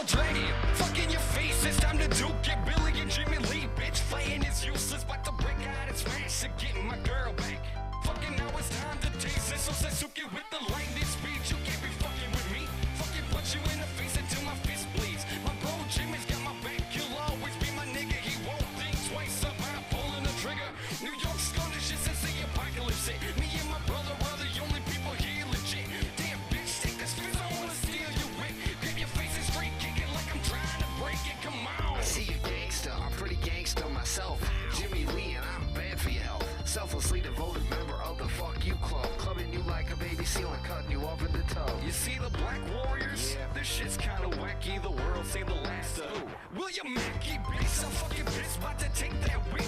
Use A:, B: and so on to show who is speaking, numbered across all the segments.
A: double dragon, fucking your face, it's time to duke it. Billy and Jimmy Lee, bitch, fighting is useless. About to break out and smash to get my girl back. Fucking now it's time to taste it. So Sasuke with the lightning speed, you can't be fucking with me. Fucking punch you in the face until my fist bleeds. My bro Jimmy's got my back, you'll always be my nigga. He won't think twice about pulling the trigger. New York's gonna shit since the apocalypse hit. Me and my brother are the only people here legit. Damn bitch, take this fist, I wanna steal your wit. Grab your face and straight kick it like I'm trying to break it, come on.
B: I see you gangsta, I'm pretty gangsta myself. Jimmy Lee and I'm bad for your health. Selflessly devoted member of the Fuck You Club. Clubbing you like a baby seal and cutting you off in the tub.
A: You see the Black Warriors?
B: Yeah.
A: This shit's kinda wacky, the world say the last of William Mackey, bitch, I'm fucking pissed, about to take that whip.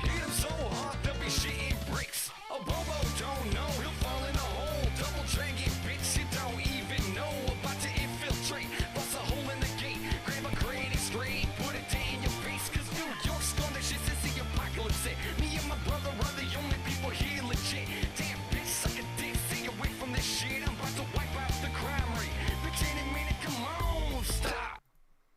A: Hit him so hard, they'll be shitting bricks. A Bobo don't know, he'll fall in a hole. Double dragon, bitch, you don't even know. About to infiltrate, bust a hole in the gate. Grab a crane and straight, put it down in your face. Cause New York's gonna shit since the apocalypse hit. Me and my brother are the only people here legit. Damn bitch, suck a dick, stay away from this shit. I'm about to wipe out the crime rate. Bitch, any minute, come on, stop.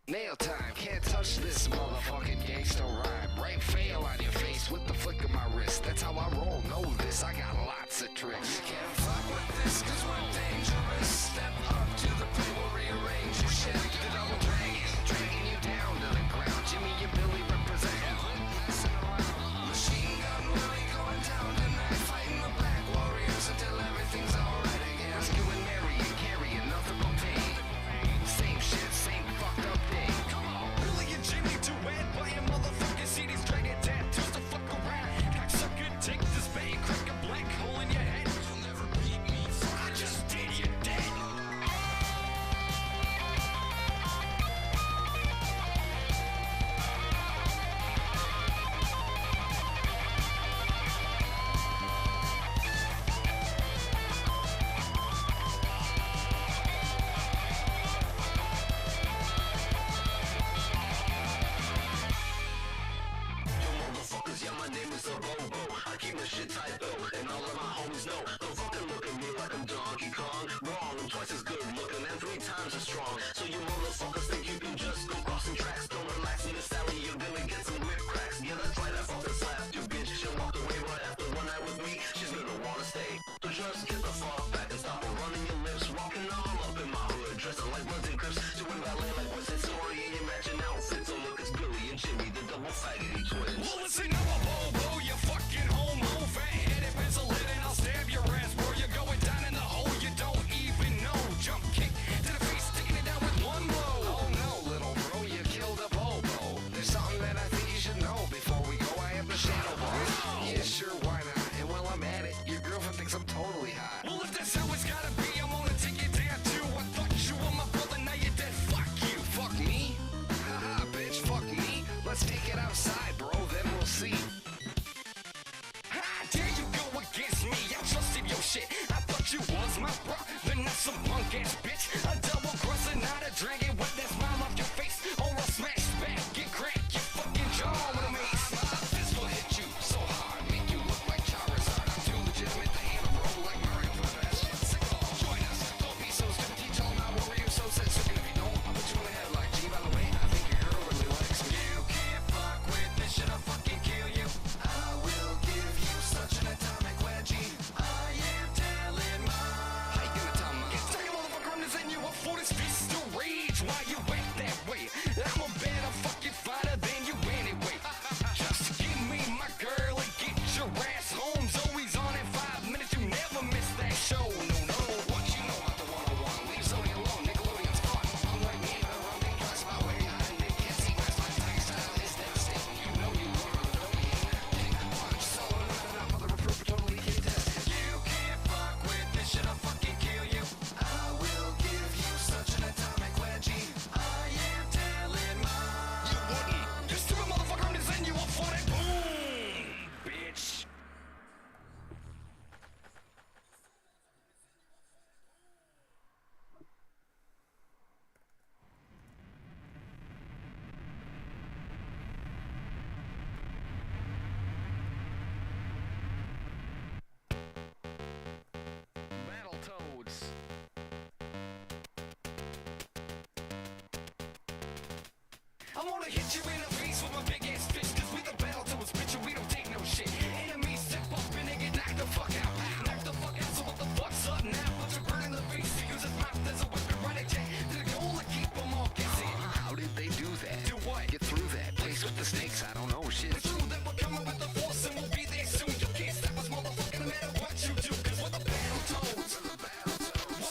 B: Nail time, can't touch this motherfucking gangsta rhyme. Right fail on your face with the flick of my wrist. That's how I roll, know this, I got lots of tricks. You can't fuck with this cause we're dangerous. Step up to the plate, we'll rearrange your shit. The double dragon, dragging you down to the ground. Jimmy and Billy representing. Messing around. Machine gun Willie going down tonight. Fighting the Black Warriors until everything's alright again. Rescuing Mary and carrying nothing but pain. Same shit, same fucked up thing.
A: Come on, Billy and Jimmy too bad by a motherfucking CDs, dragon tattoos to fuck around. Cocksucker, take this bait, crack a black hole in your head. You'll never beat me, I just did, you dead.
C: Yeah, my name is a Bobo. I keep my shit tight though, and all of my homies know. Don't fucking look at me like I'm Donkey Kong. Wrong, I'm twice as good looking and 3 times as strong. So you motherfuckers think you can just go crossing tracks. Don't relax, need a Sally, you're gonna get some whip cracks. Yeah, that's right, I fucking slapped you, bitch. She walked away right after one night with me. She's gonna wanna stay. So just get the fuck back and stop running your lips. Walking all up in my hood, dressing like Bloods and Crips. Doing ballet like West Side Story in your matching outfits. So look, it's Billy and Jimmy, the double faggoty twins.
A: Well, listen, I'm a Bobo, you fucking homo. Fat-headed pencil head and I'll stab your ass, bro. You're going down in the hole you don't even know. Jump kick to the face, taking it down with one blow.
B: Oh no, little bro, you killed a Bobo. There's something that I think you should know. Before we go, I have the shadow ball. Yeah, sure, why not? And while I'm at it, your girlfriend thinks I'm totally hot.
A: Well, if that's how it's gotta be, I'm gonna take it down too. I thought you were my brother, now you're dead. Fuck you.
B: Fuck me? Haha, bitch, fuck me. Let's take it outside, bro, then we'll see.
A: How dare you go against me? I trusted your shit. I thought you was my bro, then not some punk ass bitch. A double crosser, not a dragon. Wipe that smile off your face, or I'll smash back, get cracked, your fucking jaw with a mace.
B: My fist will hit you so hard, make you look like Charizard. I'm too legitimate to handle roll like Mario for the best. Join us, don't be so stupid. Teach all my warriors so sensitive. If you don't, I'll put you in the headlock. G, by the way, I think your girl really likes me.
A: You can't fuck with this shit, I'll fucking kill you.
B: I will give you such an atomic wedgie.
A: I am telling mine.
B: How you gonna tell mom?
A: Get stuck, motherfucker, I'm the I'm gonna hit you in the face with my big ass fist, cause we the battle toads, bitch, and we don't take no shit. Enemies step up and they get knocked the fuck out. Knock the fuck out, so what the fuck's up now? Put your bird in the face, he uses mouth as a weapon, run it jack. To the goal to keep them all guessing.
B: How did they do that?
A: Do what?
B: Get through that place with the snakes, I don't know, shit.
A: It's true that we're coming with the force and we'll be there soon. You can't stop us, motherfucker, no matter what you do, cause we're the battle toads. We're the battle toads.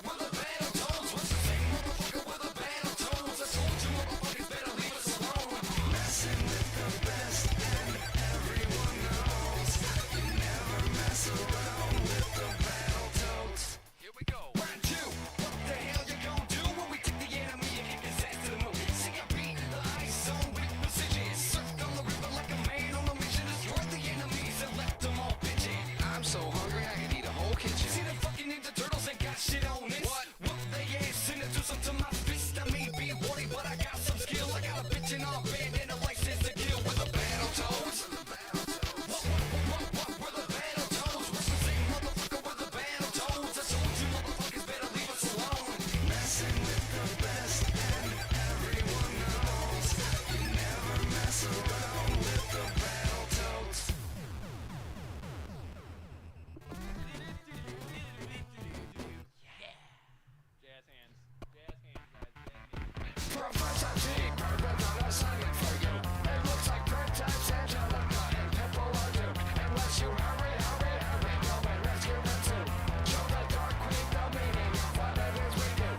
A: We're the battle toads. What's the same, motherfucker? We're the battle toads. I told you, motherfuckers, better leave us alone. Messing with the best and everyone knows you never mess around with the battle toads. Here we go. Round two. What the hell you gonna do when we take the enemy and kick his ass to the moon? See, I beat the ice zone with precision. Surfed on the river like a man on a mission. Destroyed the enemies and left them all bitching.
B: I'm so hungry I could eat a whole kitchen.
A: See the fucking Ninja Turtles ain't got shit on this. What? Whoop they ass and do something to my fist. I may be warty, but I got some skill. I got a bitch in our band and a license to kill. With the battle toads. We're the battle toads. What's the same, motherfucker? We're the battle toads. I told you, motherfuckers, better leave us alone. Messing with the best and everyone knows you never mess around with the battle toads.
D: Jazz hands, guys.
A: Professor T, perfect on assignment for you. It looks like third time's Angelica and people are doomed. Unless you hurry, go and rescue them too. Show the Dark Queen the meaning of what it is we do.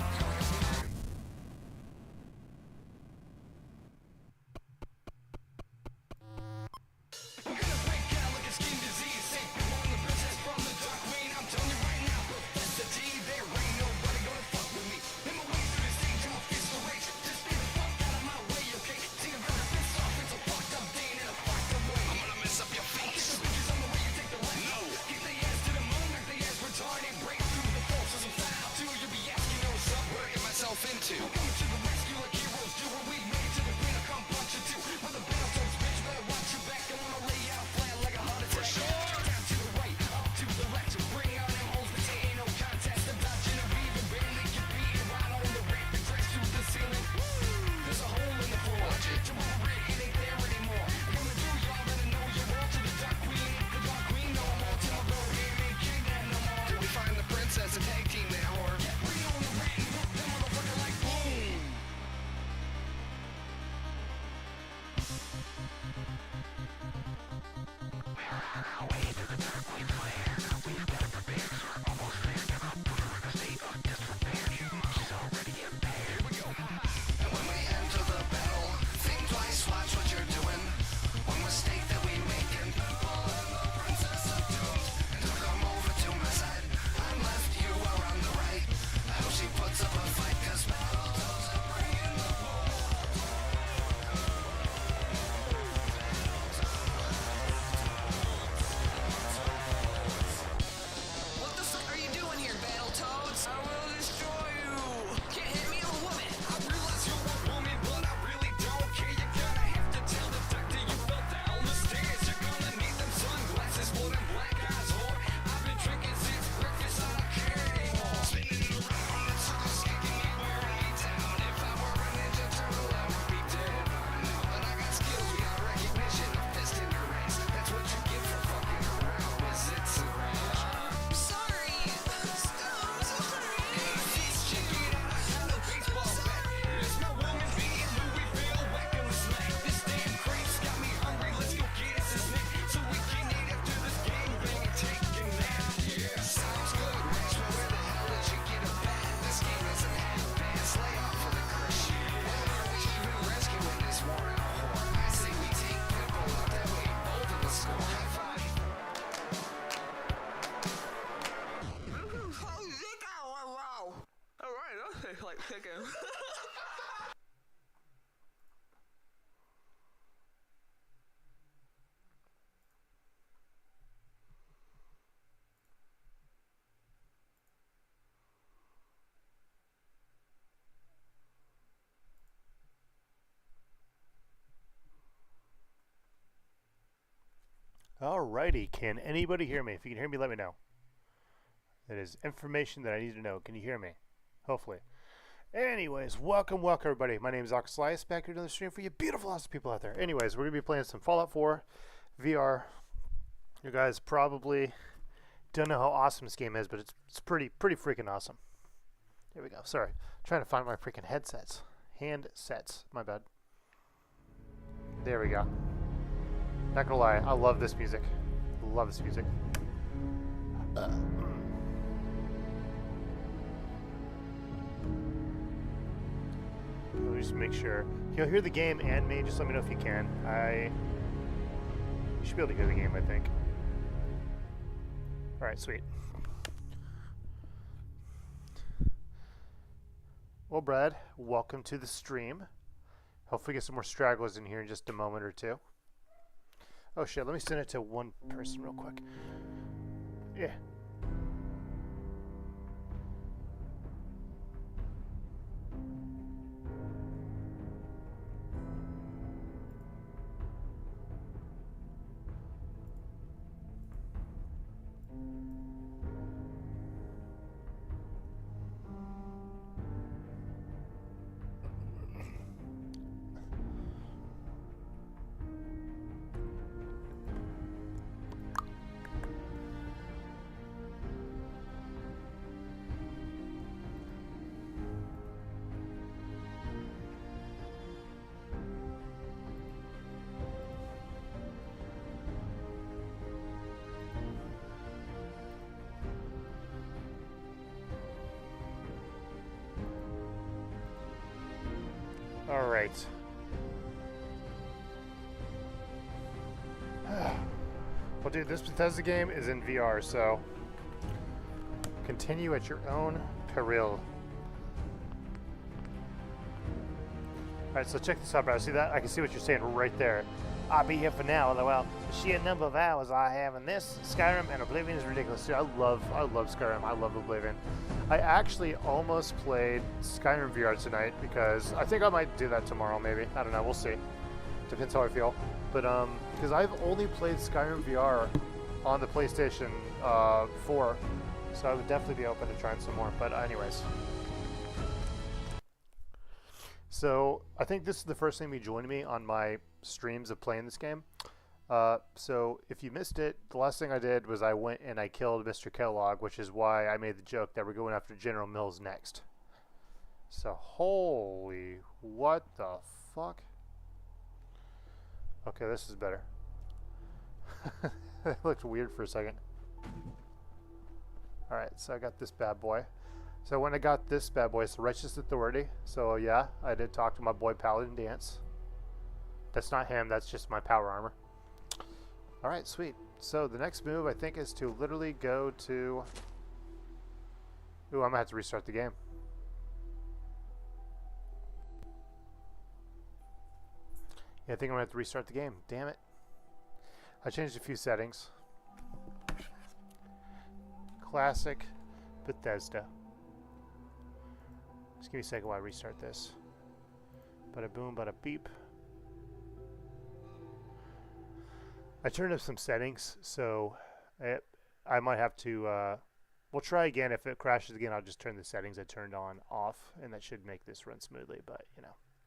A: I'm gonna break out like a skin disease. Save on the princess from the Dark Queen. I'm telling you right now, Professor T, there ain't nobody gonna fuck with me. In my way through the stage, I'm a fist of rage. Just stay the fuck out of my way, okay? See a better piss off, it's a fucked up day and in a fucked up way. I'm gonna mess up your face. Get the bitches on the way, you take the left. No. Kick the ass to the moon, knock the ass retarded. Break through the forces of foul too. You'll be asking yourself, what I get myself into? I'm coming to the rescue like heroes do. When we made it to the green, I'll come punch you too. With the battle toads, bitch, better watch your back. I wanna lay out flat like a heart attack. For sure. Down to the right, up to the left. Bring out them hoes, but there ain't no contest. I'm dodging a weave and barely get beaten. Right on the ramp and crash through the ceiling. There's a hole in the floor. Watch it. Tomorrow it ain't there anymore. I'm gonna do y'all better know you're all to the Dark Queen. The Dark Queen no more. Till I go here and king that no more.
B: Did we find the princess and tag team that whore?
A: Yeah, bring on the rat and whoop them motherfucker like boom.
B: And when we enter the battle, think twice, watch what you're doing. One mistake that we make and people and the princess are doomed. And to come over to my side, I'm left, you are on the right. I hope she puts up a fight, cause battle toads are bringing the
E: What the fuck are you doing here, battle toads? I will destroy you. Can't hit me, I'm a woman.
A: I realize you're a woman, but I really don't care. You're gonna have to tell the doctor you fell down the stairs. You're gonna need them sunglasses for them black eyes, whore. I've been drinking since breakfast, I don't care anymore. Spinning around in circles, kicking me, wearing me down. If I were a Ninja Turtle, I would be dead by now. But I got skills, we got recognition, a fist in your ass. That's what you get for fucking around. Wizards around.
E: Sorry. I'm sorry.
A: This chick get out, I got a baseball bat. It's my woman being Louisville, whacking the smack. This damn crate's got me hungry, let's go get us a snack. So we can eat after this game, bang and take a nap. Yeah, sounds good, Max, but where the hell did you get a bat? This game isn't half bad, slay off for the curse. When are we even rescuing this worn out whore? I say we take people out that way, both of us go high five.
E: Wow. Alright, okay, like chicken.
F: Alrighty, can anybody hear me? If you can hear me, let me know. That is information that I need to know. Can you hear me? Hopefully. Anyways, welcome everybody. My name is Slice, back here doing the stream for you beautiful awesome people out there. Anyways, we're going to be playing some Fallout 4 VR. You guys probably don't know how awesome this game is, but it's pretty freaking awesome. Here we go. Sorry. Trying to find my freaking headsets. Handsets. My bad. There we go. Not gonna lie, I love this music. Love this music. Let me just make sure. You'll hear the game and me. Just let me know if you can. You should be able to hear the game, I think. Alright, sweet. Well, Brad, welcome to the stream. Hopefully get some more stragglers in here in just a moment or two. Oh shit, let me send it to one person real quick. Yeah. All right. Well, dude, this Bethesda game is in VR, so continue at your own peril. All right, so check this out, bro. See that? I can see what you're saying right there. I'll be here for now. Well, the sheer number of hours I have in this Skyrim and Oblivion is ridiculous. Dude, I love Skyrim. I love Oblivion. I actually almost played Skyrim VR tonight because I think I might do that tomorrow, maybe. I don't know. We'll see. Depends how I feel. But because I've only played Skyrim VR on the PlayStation 4, so I would definitely be open to trying some more. But anyways. So I think this is the first time you joined me on my streams of playing this game. So if you missed it, the last thing I did was I went and I killed Mr. Kellogg, which is why I made the joke that we're going after General Mills next. So holy, what the fuck? Okay, this is better. It looked weird for a second. Alright, so I got this bad boy. So when I got this bad boy, it's the Righteous Authority. So yeah, I did talk to my boy Paladin Dance. That's not him, that's just my power armor. Alright, sweet. So the next move I think is to literally go to... Ooh, I'm gonna have to restart the game. Yeah, I think I'm gonna have to restart the game. Damn it. I changed a few settings. Classic Bethesda. Just give me a second while I restart this. Bada boom, bada beep. I turned up some settings, so I might have to, we'll try again. If it crashes again, I'll just turn the settings I turned on off, and that should make this run smoothly, but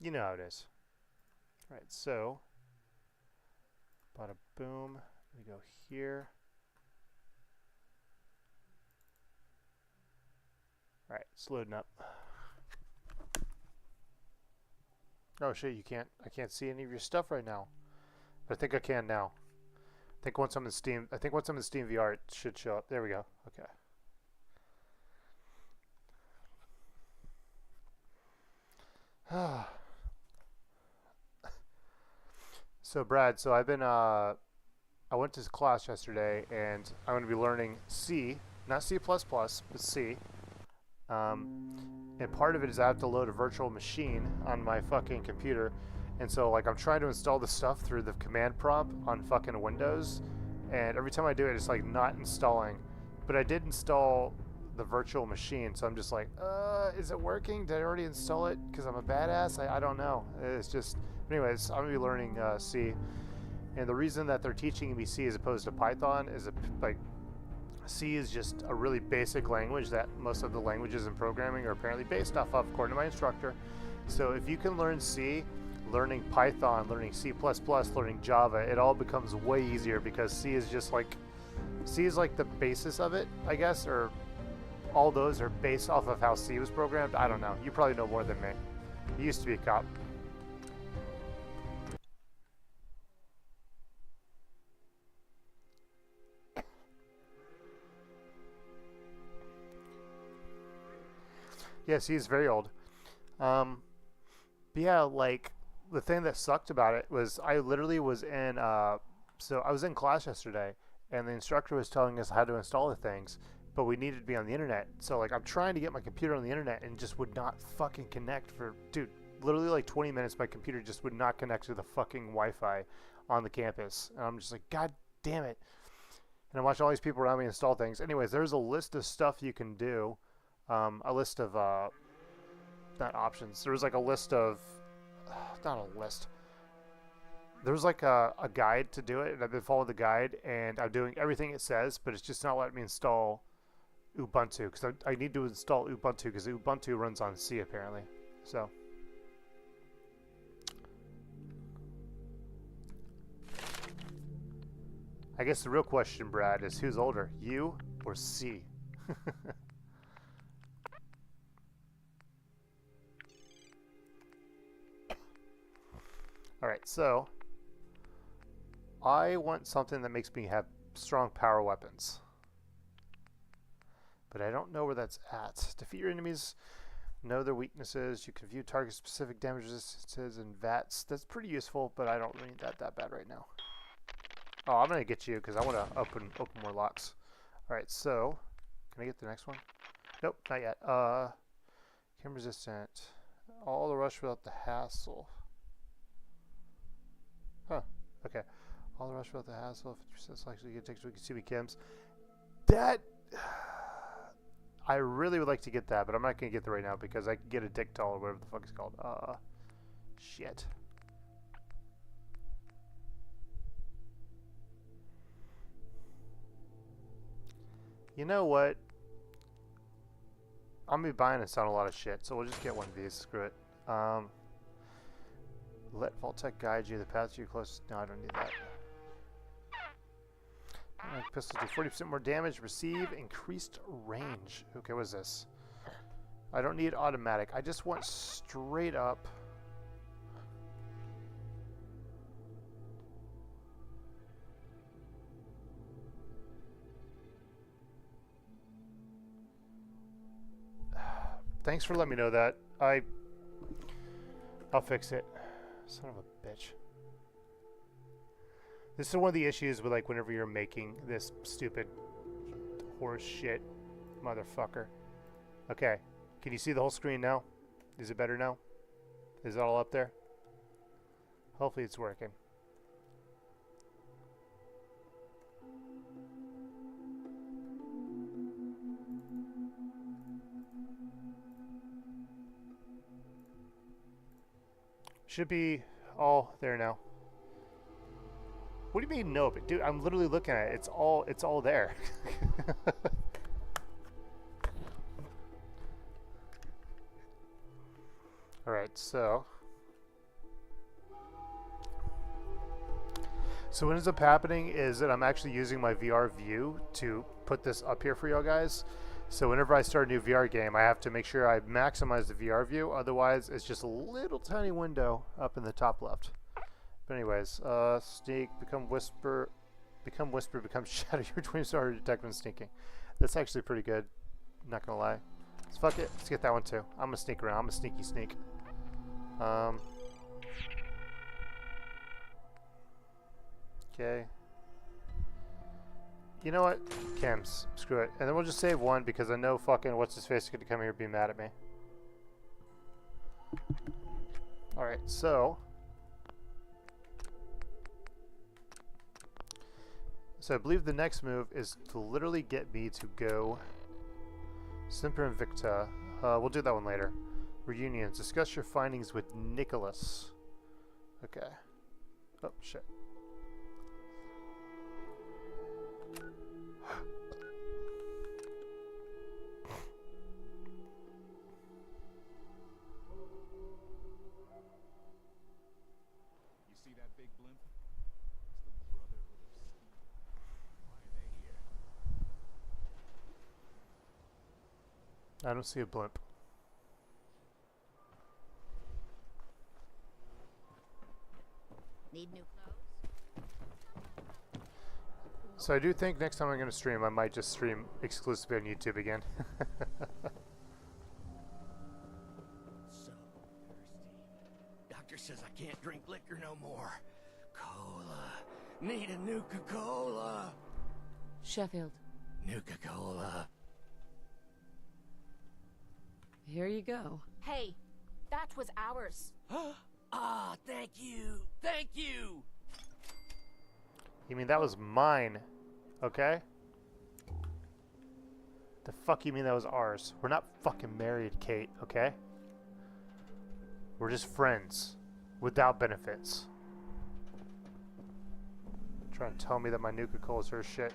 F: you know how it is. All right, so, bada boom, we go here. All right, it's loading up. Oh shit, I can't see any of your stuff right now. But I think I can now. I think once I'm in Steam VR, it should show up. There we go. Okay. So Brad, I've been I went to class yesterday, and I'm going to be learning C, not C++, but C. And part of it is I have to load a virtual machine on my fucking computer, and so like I'm trying to install the stuff through the command prompt on fucking Windows, and every time I do it, it's like not installing. But I did install the virtual machine, so I'm just like, is it working? Did I already install it because I'm a badass? I don't know. It's just, anyways, I'm gonna be learning C, and the reason that they're teaching me C as opposed to Python is like C is just a really basic language that most of the languages in programming are apparently based off of, according to my instructor. So if you can learn C, learning Python, learning C++, learning Java, it all becomes way easier because C is like the basis of it, I guess, or all those are based off of how C was programmed. I don't know. You probably know more than me. You used to be a cop. Yes, he's very old. But yeah, like, the thing that sucked about it was I literally was in, so I was in class yesterday, and the instructor was telling us how to install the things, but we needed to be on the internet. So, like, I'm trying to get my computer on the internet and just would not fucking connect for, dude, literally like 20 minutes, my computer just would not connect to the fucking Wi-Fi on the campus. And I'm just like, God damn it. And I'm watching all these people around me install things. Anyways, there's a list of stuff you can do. A list of, not options. There was like a list of, not a list. There was like a guide to do it, and I've been following the guide, and I'm doing everything it says, but it's just not letting me install Ubuntu, because I need to install Ubuntu, because Ubuntu runs on C, apparently. So. I guess the real question, Brad, is who's older, you or C? Alright, so I want something that makes me have strong power weapons. But I don't know where that's at. Defeat your enemies, know their weaknesses. You can view target-specific damage resistances and VATs. That's pretty useful, but I don't really need that bad right now. Oh, I'm going to get you because I want to open more locks. Alright, so can I get the next one? Nope, not yet. Chem resistant. All the rush without the hassle. Huh. Okay. All the rush without the hassle. 50% likely to get takes Kitsubi chems. That I really would like to get that, but I'm not gonna get that right now because I can get a Dictol or whatever the fuck it's called. Shit. You know what? I'm gonna be buying and selling a lot of shit, so we'll just get one of these. Screw it. Let Vault-Tec guide you. The path to you close. No, I don't need that. Pistol do 40% more damage. Receive increased range. Okay, what is this? I don't need automatic. I just want straight up. Thanks for letting me know that. I'll fix it. Son of a bitch. This is one of the issues with, like, whenever you're making this stupid horse shit motherfucker. Okay. Can you see the whole screen now? Is it better now? Is it all up there? Hopefully it's working. Should be all there now. What do you mean no? But dude, I'm literally looking at it. It's all there. All right, so what ends up happening is that I'm actually using my VR view to put this up here for y'all guys. So whenever I start a new VR game, I have to make sure I maximize the VR view. Otherwise, it's just a little tiny window up in the top left. But anyways, sneak, become whisper, become shadow. Your dreams are detect when sneaking. That's actually pretty good. Not gonna lie. So fuck it. Let's get that one too. I'm gonna sneak around. I'm a sneaky sneak. Okay. You know what? Chems. Screw it. And then we'll just save one because I know fucking what's-his-face is going to come here and be mad at me. Alright, so I believe the next move is to literally get me to go Semper Invicta. We'll do that one later. Reunions. Discuss your findings with Nicholas. Okay. Oh, shit. I don't see a blimp.
D: Need new clothes?
F: So I do think next time I'm going to stream, I might just stream exclusively on YouTube again.
G: So thirsty. Doctor says I can't drink liquor no more. Cola. Need a Nuka-Cola.
H: Sheffield,
G: Nuka-Cola.
H: here you go.
D: Hey, that was ours.
G: Ah, thank you. Thank you.
F: You mean that was mine? Okay? The fuck you mean that was ours? We're not fucking married, Kate, okay? We're just friends. Without benefits. Trying to tell me that my Nuka-Cola is her shit.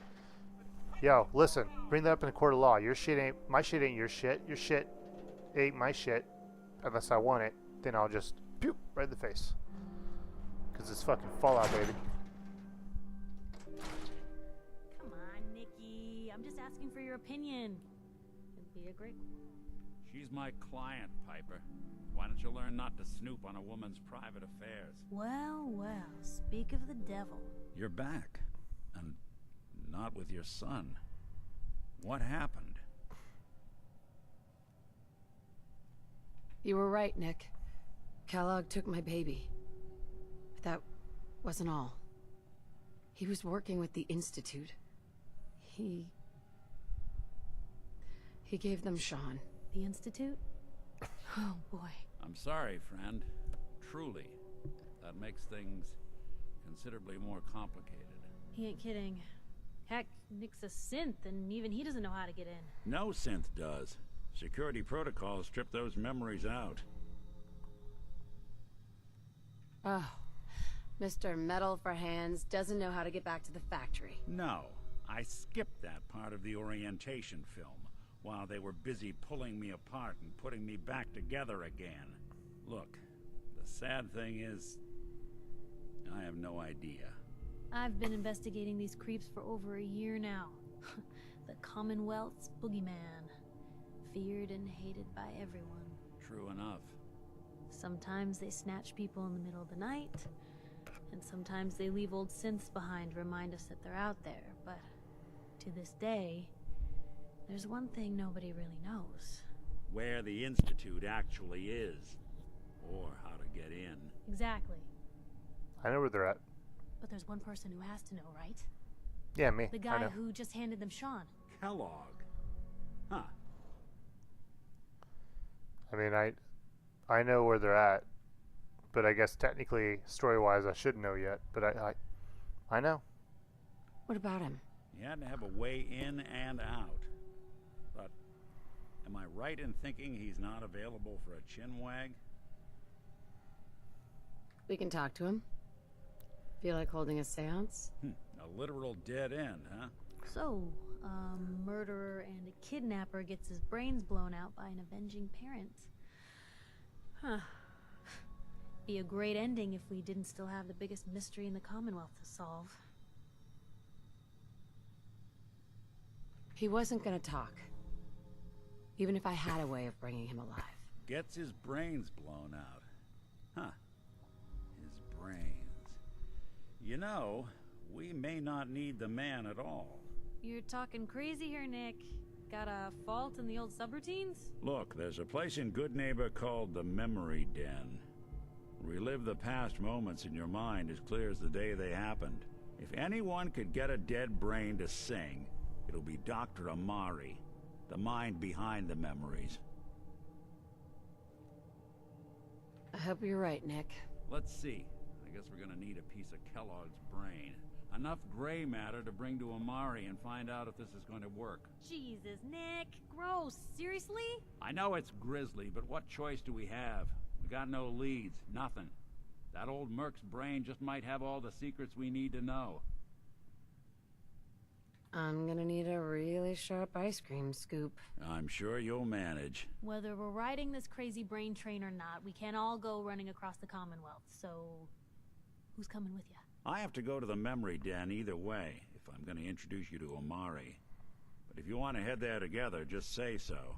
F: Yo, listen. Bring that up in a court of law. Your shit ain't... My shit ain't your shit. Your shit ain't my shit. Unless I want it. Then I'll just... Pew! Right in the face. Because it's fucking Fallout, baby.
I: Come on, Nikki. I'm just asking for your opinion. It'd be a great...
J: She's my client, Piper. Why don't you learn not to snoop on a woman's private affairs?
I: Well, well, speak of the devil.
J: You're back. And not with your son. What happened?
H: You were right, Nick. Kellogg took my baby. But that wasn't all. He was working with the Institute. He gave them Sean.
I: The Institute? Oh, boy.
J: I'm sorry, friend. Truly. That makes things considerably more complicated.
I: He ain't kidding. Heck, Nick's a synth, and even he doesn't know how to get in.
J: No synth does. Security protocols strip those memories out.
H: Oh, Mr. Metal for Hands doesn't know how to get back to the factory.
J: No, I skipped that part of the orientation film while they were busy pulling me apart and putting me back together again. Look, the sad thing is, I have no idea.
I: I've been investigating these creeps for over a year now. The Commonwealth's boogeyman. Feared and hated by everyone.
J: True enough.
I: Sometimes they snatch people in the middle of the night, and sometimes they leave old synths behind to remind us that they're out there, but to this day, there's one thing nobody really knows.
J: Where the Institute actually is. Or how to get in.
I: Exactly.
F: I know where they're at.
I: But there's one person who has to know, right?
F: Yeah, me.
I: The
F: I
I: guy
F: know.
I: who just handed them Sean.
J: Kellogg. Huh.
F: I mean, I know where they're at, but I guess technically, story-wise, I shouldn't know yet. But I know.
H: What about him?
J: You had to have a way in and out. But am I right in thinking he's not available for a chinwag?
H: We can talk to him. Feel like holding a seance?
J: A literal dead end, huh?
I: So, a murderer and a kidnapper gets his brains blown out by an avenging parent. Huh. Be a great ending if we didn't still have the biggest mystery in the Commonwealth to solve.
H: He wasn't gonna talk. Even if I had a way of bringing him alive.
J: Gets his brains blown out. Huh. His brains. You know, we may not need the man at all.
I: You're talking crazy here, Nick. Got a fault in the old subroutines?
J: Look, there's a place in Good Neighbor called the Memory Den. Relive the past moments in your mind as clear as the day they happened. If anyone could get a dead brain to sing, it'll be Dr. Amari, the mind behind the memories.
H: I hope you're right, Nick.
J: Let's see. I guess we're gonna need a piece of Kellogg's brain. Enough gray matter to bring to Amari and find out if this is going to work.
I: Jesus, Nick. Gross. Seriously?
J: I know it's grisly, but what choice do we have? We got no leads, nothing. That old Merc's brain just might have all the secrets we need to know.
H: I'm gonna need a really sharp ice cream scoop.
J: I'm sure you'll manage.
I: Whether we're riding this crazy brain train or not, we can't all go running across the Commonwealth, so... who's coming with you?
J: I have to go to the Memory Den either way, if I'm going to introduce you to Amari. But if you want to head there together, just say so.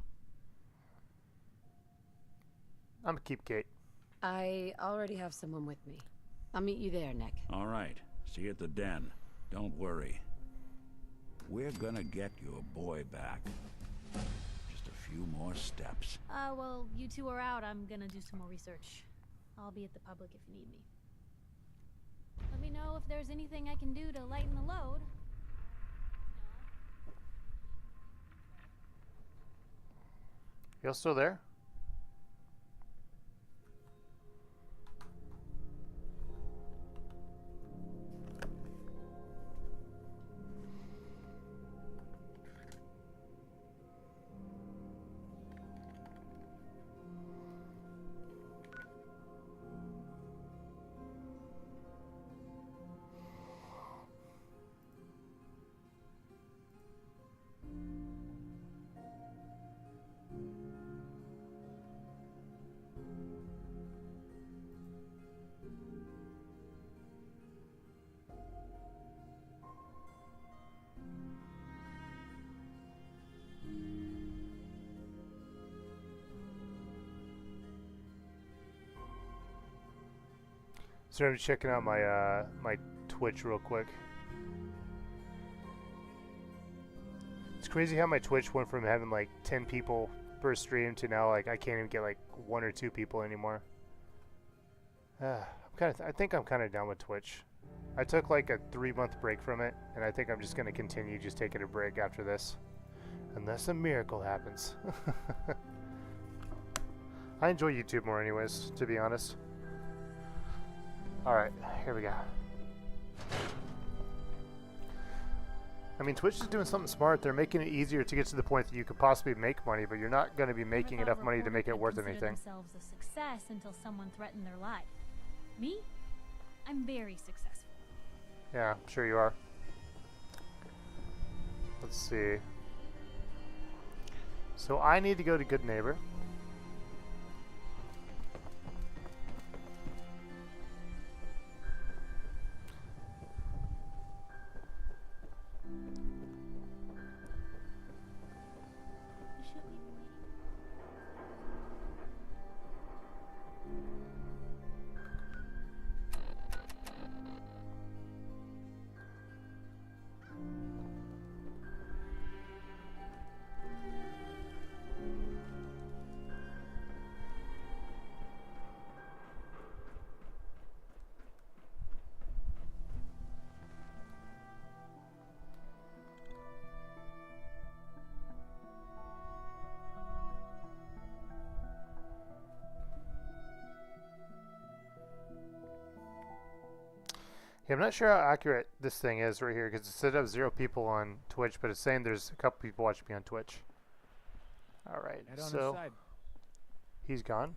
F: I'm gonna keep Kate.
H: I already have someone with me. I'll meet you there, Nick.
J: All right. See you at the den. Don't worry. We're gonna get your boy back. Just a few more steps.
I: Well, you two are out. I'm gonna do some more research. I'll be at the public if you need me. Let me know if there's anything I can do to lighten the load.
F: Y'all still there? So I'm checking out my my Twitch real quick. It's crazy how my Twitch went from having like 10 people per stream to now like I can't even get like 1 or 2 people anymore. I think I'm kind of done with Twitch. I took like a 3-month break from it, and I think I'm just gonna continue just taking a break after this, unless a miracle happens. I enjoy YouTube more anyways, to be honest. Alright, here we go. I mean, Twitch is doing something smart. They're making it easier to get to the point that you could possibly make money, but you're not going to be making enough money to make it worth anything.
I: Themselves a success until someone threatened their life. Me? I'm very successful.
F: Yeah, I'm sure you are. Let's see. So I need to go to Good Neighbor. Yeah, I'm not sure how accurate this thing is right here because it said I have 0 people on Twitch, but it's saying there's a couple people watching me on Twitch. All right, so he's gone.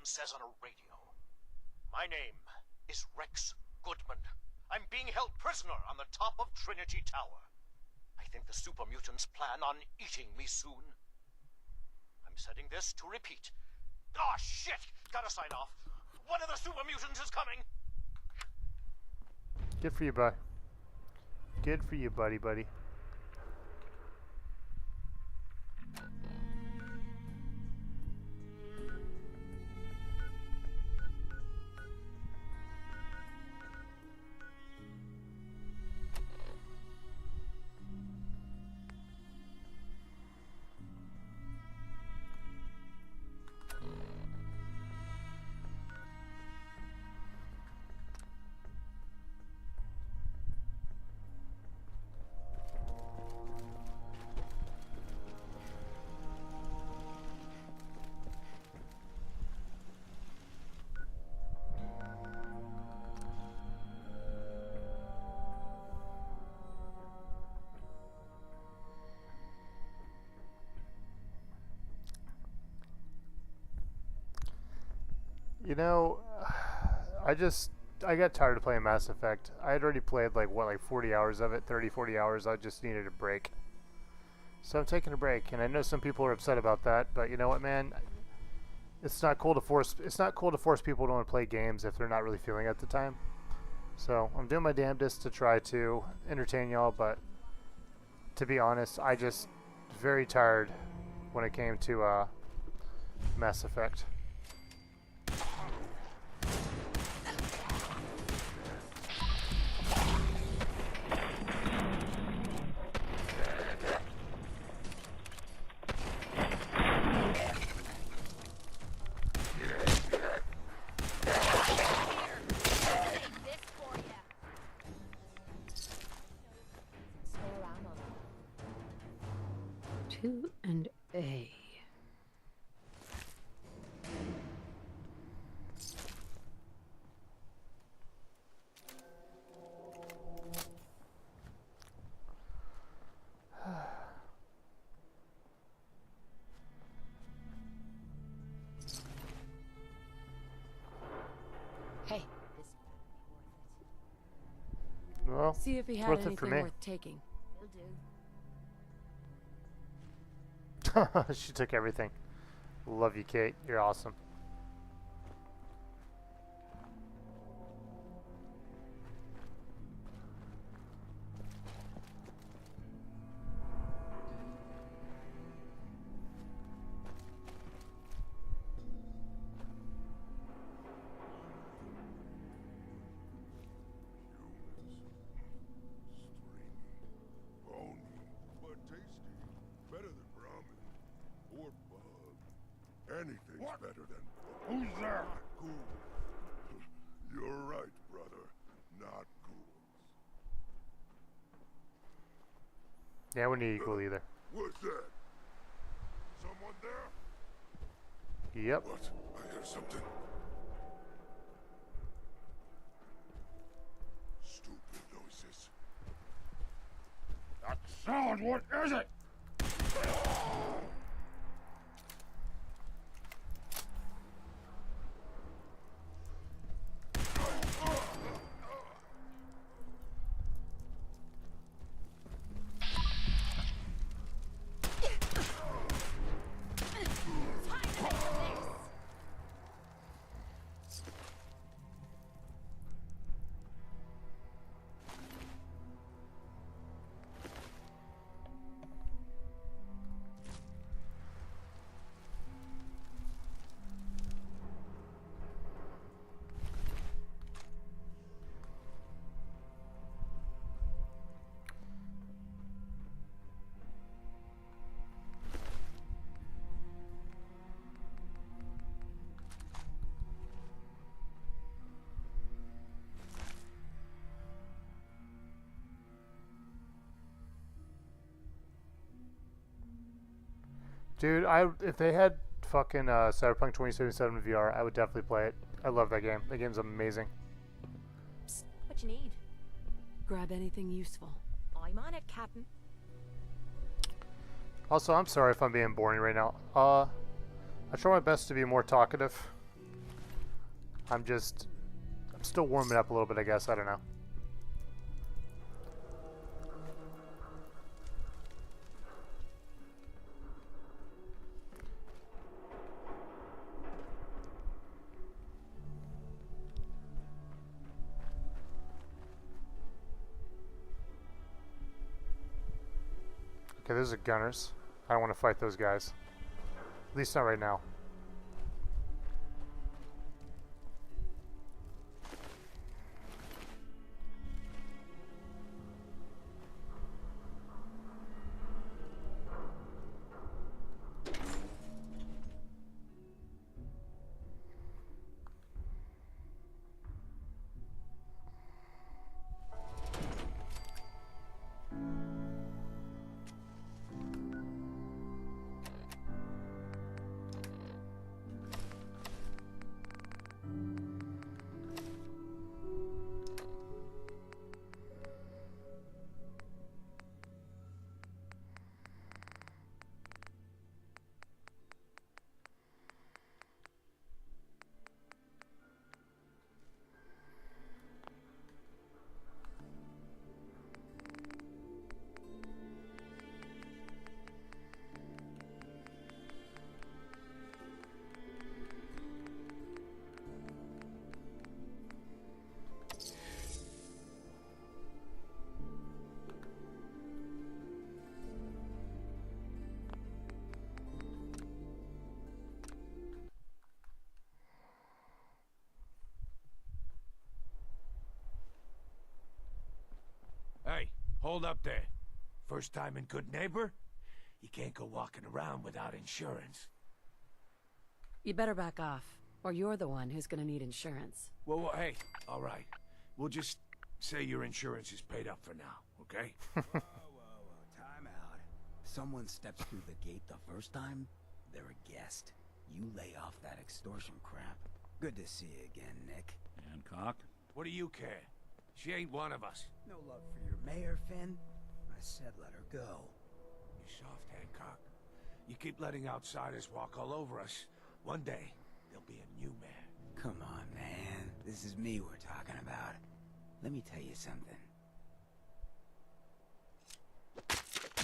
K: Says on a radio. My name is Rex Goodman. I'm being held prisoner on the top of Trinity Tower. I think the super mutants plan on eating me soon. I'm setting this to repeat. Ah, shit! Gotta sign off. One of the super mutants is coming!
F: Good for you, bud. Good for you, buddy. You know, I got tired of playing Mass Effect. I had already played like 40 hours of it, 30, 40 hours. I just needed a break. So I'm taking a break, and I know some people are upset about that, but you know what, man? It's not cool to force people to want to play games if they're not really feeling it at the time. So I'm doing my damnedest to try to entertain y'all, but to be honest, I just very tired when it came to Mass Effect.
H: Two and A.
D: Hey.
F: Well,
H: See if he
F: it's
H: had
F: worth it for
H: anything
F: me.
H: worth taking.
D: Will do.
F: She took everything. Love you, Kate. You're awesome.
L: Bony, but tasty. Better than ramen or bug. Anything's better than bug. Who's there? Not cool. You're right, brother. Not cool.
F: Yeah, we need equal either.
L: What's that? Someone there?
F: Yep.
L: What? I hear something. Stupid noises. That sound, what is it?
F: Dude, if they had fucking Cyberpunk 2077 VR, I would definitely play it. I love that game. The game's amazing.
D: Psst, what you need?
H: Grab anything useful.
D: I'm on it, Captain.
F: Also, I'm sorry if I'm being boring right now. I try my best to be more talkative. I'm still warming up a little bit, I guess. I don't know. Okay, those are gunners. I don't want to fight those guys. At least not right now.
G: Hold up there. First time in Good Neighbor? You can't go walking around without insurance.
H: You better back off, or you're the one who's gonna need insurance.
G: Well, hey, all right. We'll just say your insurance is paid up for now, okay?
M: Whoa, time out. Someone steps through the gate the first time, they're a guest. You lay off that extortion crap. Good to see you again, Nick.
J: Hancock?
G: What do you care? She ain't one of us.
M: No love for your mayor, Finn? I said let her go.
G: You soft, Hancock. You keep letting outsiders walk all over us. One day, there'll be a new mayor.
M: Come on, man. This is me we're talking about. Let me tell you something.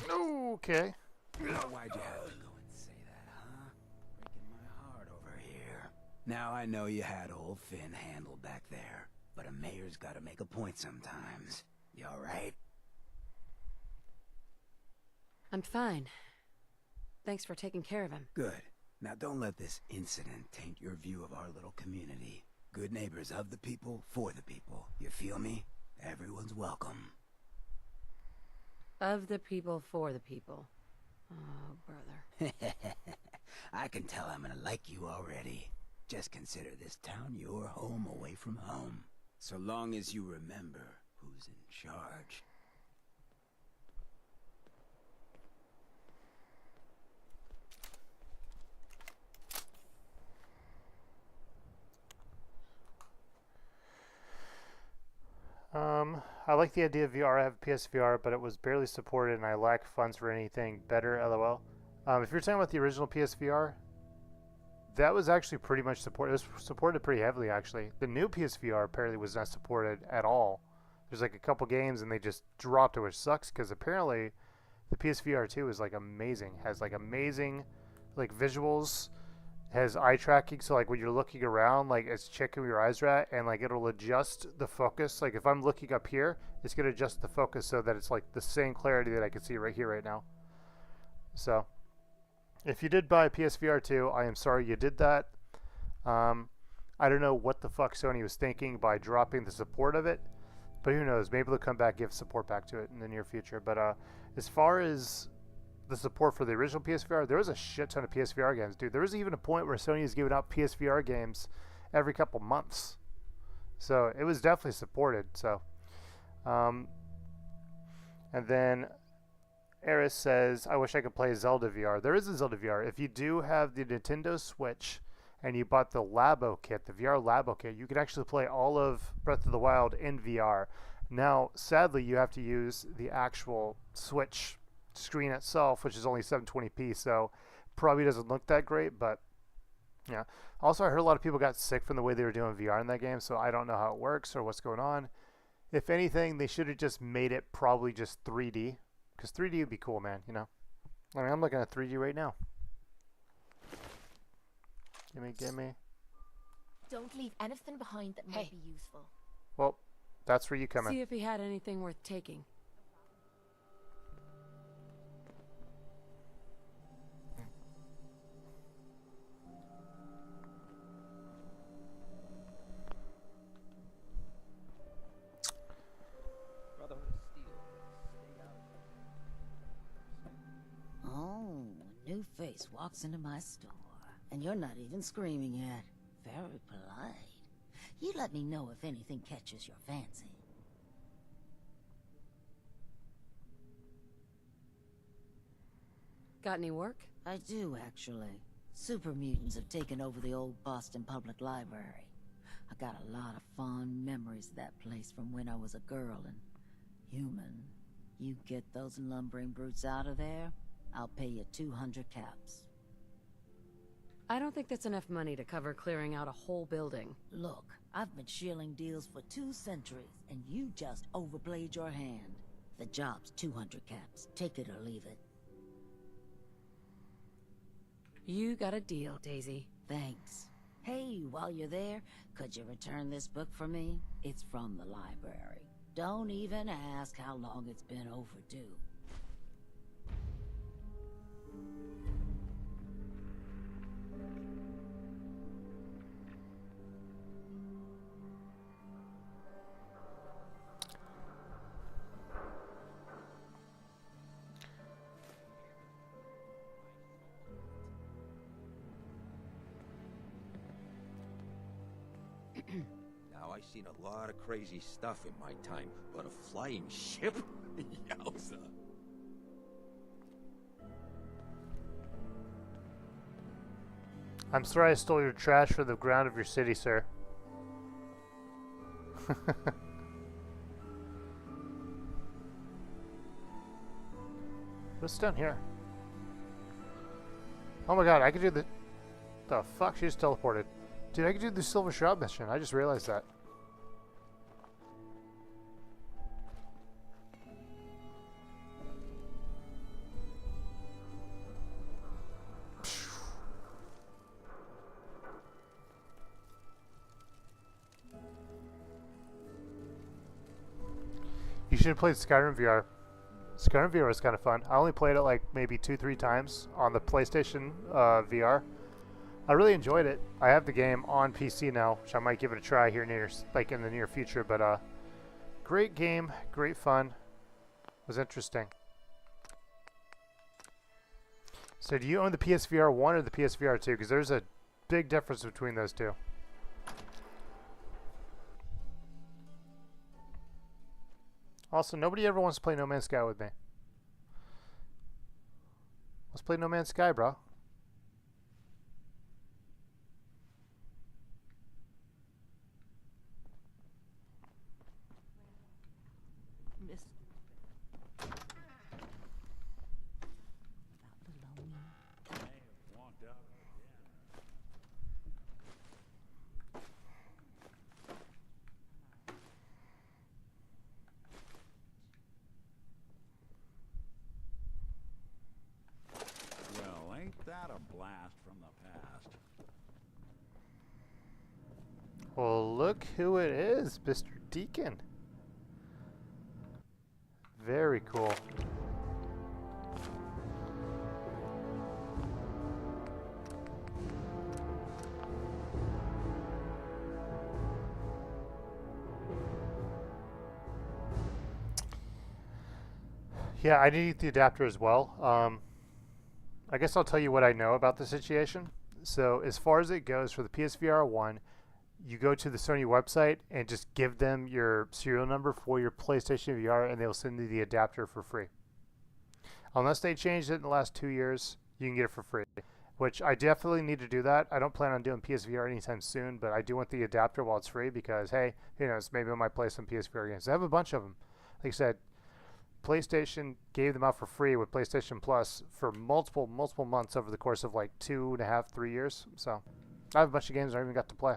F: Okay.
M: Why'd you have to go and say that, huh? Breaking my heart over here. Now I know you had old Finn handled back there, but a mayor's gotta make a point sometimes. You alright?
H: I'm fine. Thanks for taking care of him.
M: Good. Now don't let this incident taint your view of our little community. Good neighbors of the people, for the people. You feel me? Everyone's welcome.
H: Of the people, for the people. Oh, brother.
M: I can tell I'm gonna like you already. Just consider this town your home away from home. So long as you remember who's in charge.
F: I like the idea of VR. I have PSVR, but it was barely supported and I lack funds for anything better, LOL. If you're talking about the original PSVR, that was actually pretty much supported. It was supported pretty heavily, actually. The new PSVR apparently was not supported at all. There's like a couple games and they just dropped it, which sucks because apparently the PSVR 2 is like amazing. Has like amazing like visuals, has eye tracking, so like when you're looking around, like it's checking where your eyes are at, and like it'll adjust the focus. Like if I'm looking up here, it's gonna adjust the focus so that it's like the same clarity that I can see right here right now. So if you did buy a PSVR 2, I am sorry you did that. I don't know what the fuck Sony was thinking by dropping the support of it, but who knows, maybe they'll come back, give support back to it in the near future. But as far as the support for the original PSVR, there was a shit ton of PSVR games, dude. There was even a point where Sony is giving out PSVR games every couple months, so it was definitely supported. So and then Eris says, I wish I could play Zelda VR. There is a Zelda VR. If you do have the Nintendo Switch and you bought the Labo kit, the VR Labo kit, you can actually play all of Breath of the Wild in VR. Now sadly you have to use the actual Switch screen itself, which is only 720p, so probably doesn't look that great. But yeah, also I heard a lot of people got sick from the way they were doing VR in that game, so I don't know how it works or what's going on. If anything, they should have just made it probably just 3D, because 3D would be cool, man, you know. I mean, I'm looking at 3D right now. Gimme.
D: Don't leave anything behind that might be useful.
F: Well, that's where you come in.
H: See if he had anything worth taking.
N: Oh, a new face walks into my store, and you're not even screaming yet. Very polite. You let me know if anything catches your fancy.
H: Got any work?
N: I do, actually. Super mutants have taken over the old Boston Public Library. I got a lot of fond memories of that place from when I was a girl and human. You get those lumbering brutes out of there, I'll pay you 200 caps.
H: I don't think that's enough money to cover clearing out a whole building.
N: Look, I've been shilling deals for 2 centuries, and you just overplayed your hand. The job's 200 caps. Take it or leave it.
H: You got a deal, Daisy.
N: Thanks. Hey, while you're there, could you return this book for me? It's from the library. Don't even ask how long it's been overdue.
O: Now, I've seen a lot of crazy stuff in my time, but a flying ship? Yowza.
F: I'm sorry I stole your trash for the ground of your city, sir. What's down here? Oh my god, I could do the... The fuck? She just teleported. Dude, I could do the Silver Shroud mission. I just realized that. You should have played Skyrim VR. Skyrim VR was kind of fun. I only played it like maybe 2-3 times on the PlayStation VR. I really enjoyed it. I have the game on PC now, which I might give it a try here near, like in the near future. But great game, great fun. Was interesting. So do you own the PSVR 1 or the PSVR 2? Because there's a big difference between those two. Also, nobody ever wants to play No Man's Sky with me. Let's play No Man's Sky, bro.
N: Miss.
J: Well, ain't that a blast from the past?
F: Well, look who it is, Mr. Deacon. Very cool. Yeah, I need the adapter as well. I guess I'll tell you what I know about the situation. So as far as it goes for the PSVR 1, you go to the Sony website and just give them your serial number for your PlayStation VR and they'll send you the adapter for free. Unless they changed it in the last 2 years, you can get it for free, which I definitely need to do that. I don't plan on doing PSVR anytime soon, but I do want the adapter while it's free because, hey, who knows, maybe I might play some PSVR games. I have a bunch of them. Like I said, PlayStation gave them out for free with PlayStation Plus for multiple months over the course of like 2.5, 3 years. So I have a bunch of games I haven't even got to play.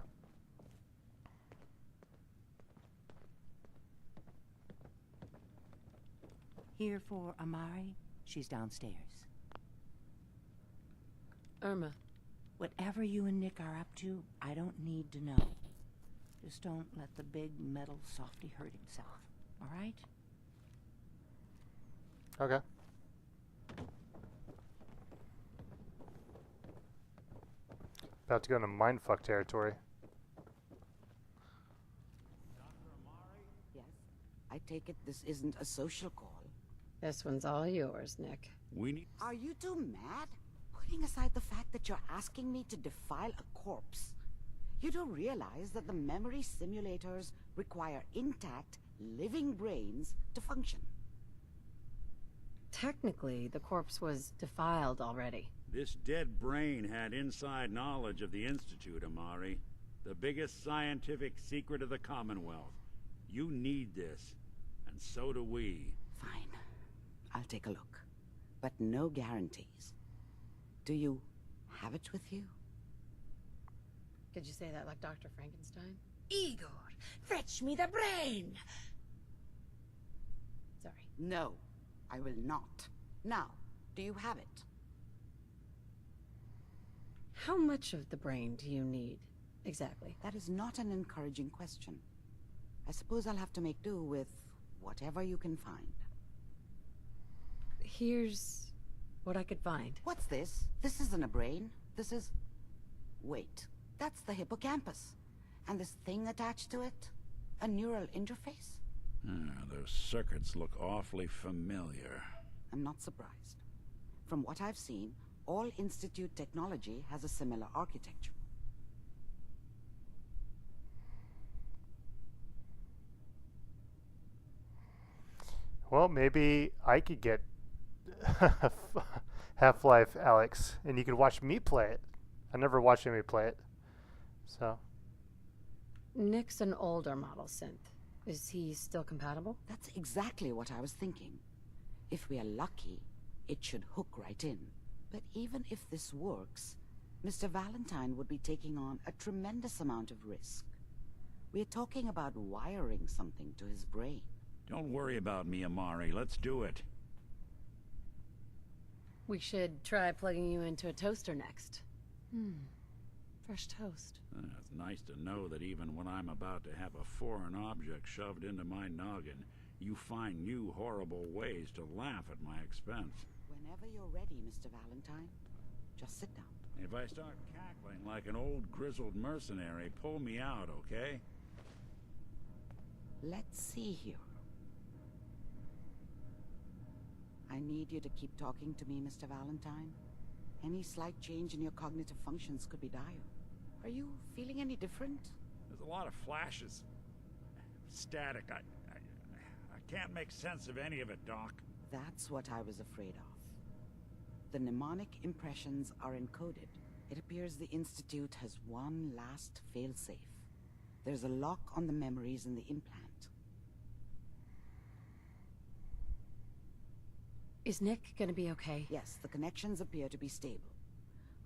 P: Here for Amari? She's downstairs.
H: Irma.
P: Whatever you and Nick are up to, I don't need to know. Just don't let the big metal softy hurt himself, all right?
F: Okay. About to go into mindfuck territory.
P: Yes. I take it this isn't a social call.
H: This one's all yours, Nick.
J: We need...
P: Are you two mad? Putting aside the fact that you're asking me to defile a corpse, you don't realize that the memory simulators require intact, living brains to function.
H: Technically, the corpse was defiled already.
J: This dead brain had inside knowledge of the Institute, Amari. The biggest scientific secret of the Commonwealth. You need this, and so do we.
P: Fine. I'll take a look. But no guarantees. Do you have it with you?
H: Could you say that like Dr. Frankenstein?
Q: Igor, fetch me the brain!
H: Sorry.
P: No, I will not. Now, do you have it?
H: How much of the brain do you need, exactly?
P: That is not an encouraging question. I suppose I'll have to make do with whatever you can find.
H: Here's what I could find.
P: What's this? This isn't a brain. This is... Wait, that's the hippocampus. And this thing attached to it? A neural interface?
J: Those circuits look awfully familiar.
P: I'm not surprised. From what I've seen, all Institute technology has a similar architecture.
F: Well, maybe I could get Half-Life Alex, and you could watch me play it. I never watched anybody play it, so.
H: Nick's an older model synth. Is he still compatible?
P: That's exactly what I was thinking. If we are lucky, it should hook right in. But even if this works, Mr. Valentine would be taking on a tremendous amount of risk. We're talking about wiring something to his brain.
J: Don't worry about me, Amari. Let's do it.
H: We should try plugging you into a toaster next. Fresh toast.
J: It's nice to know that even when I'm about to have a foreign object shoved into my noggin, you find new horrible ways to laugh at my expense.
P: Whenever you're ready, Mr. Valentine, just sit down.
J: If I start cackling like an old grizzled mercenary, pull me out, okay?
P: Let's see here. I need you to keep talking to me, Mr. Valentine. Any slight change in your cognitive functions could be dire. Are you feeling any different?
J: There's a lot of flashes. Static. I can't make sense of any of it, Doc.
P: That's what I was afraid of. The mnemonic impressions are encoded. It appears the Institute has one last failsafe. There's a lock on the memories in the implant.
H: Is Nick gonna be okay?
P: Yes, the connections appear to be stable.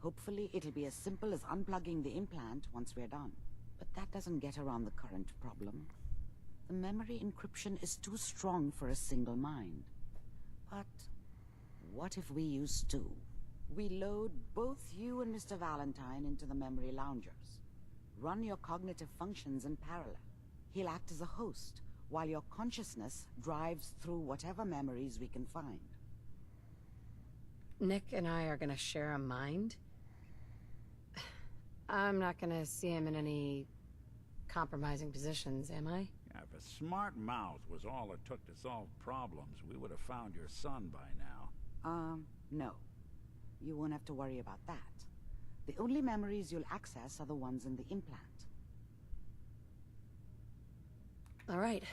P: Hopefully it'll be as simple as unplugging the implant once we're done. But that doesn't get around the current problem. The memory encryption is too strong for a single mind. But what if we use two? We load both you and Mr. Valentine into the memory loungers. Run your cognitive functions in parallel. He'll act as a host, while your consciousness drives through whatever memories we can find.
H: Nick and I are gonna share a mind? I'm not gonna see him in any compromising positions, am I?
J: Yeah, if a smart mouth was all it took to solve problems, we would have found your son by now.
P: No. You won't have to worry about that. The only memories you'll access are the ones in the implant.
H: All right,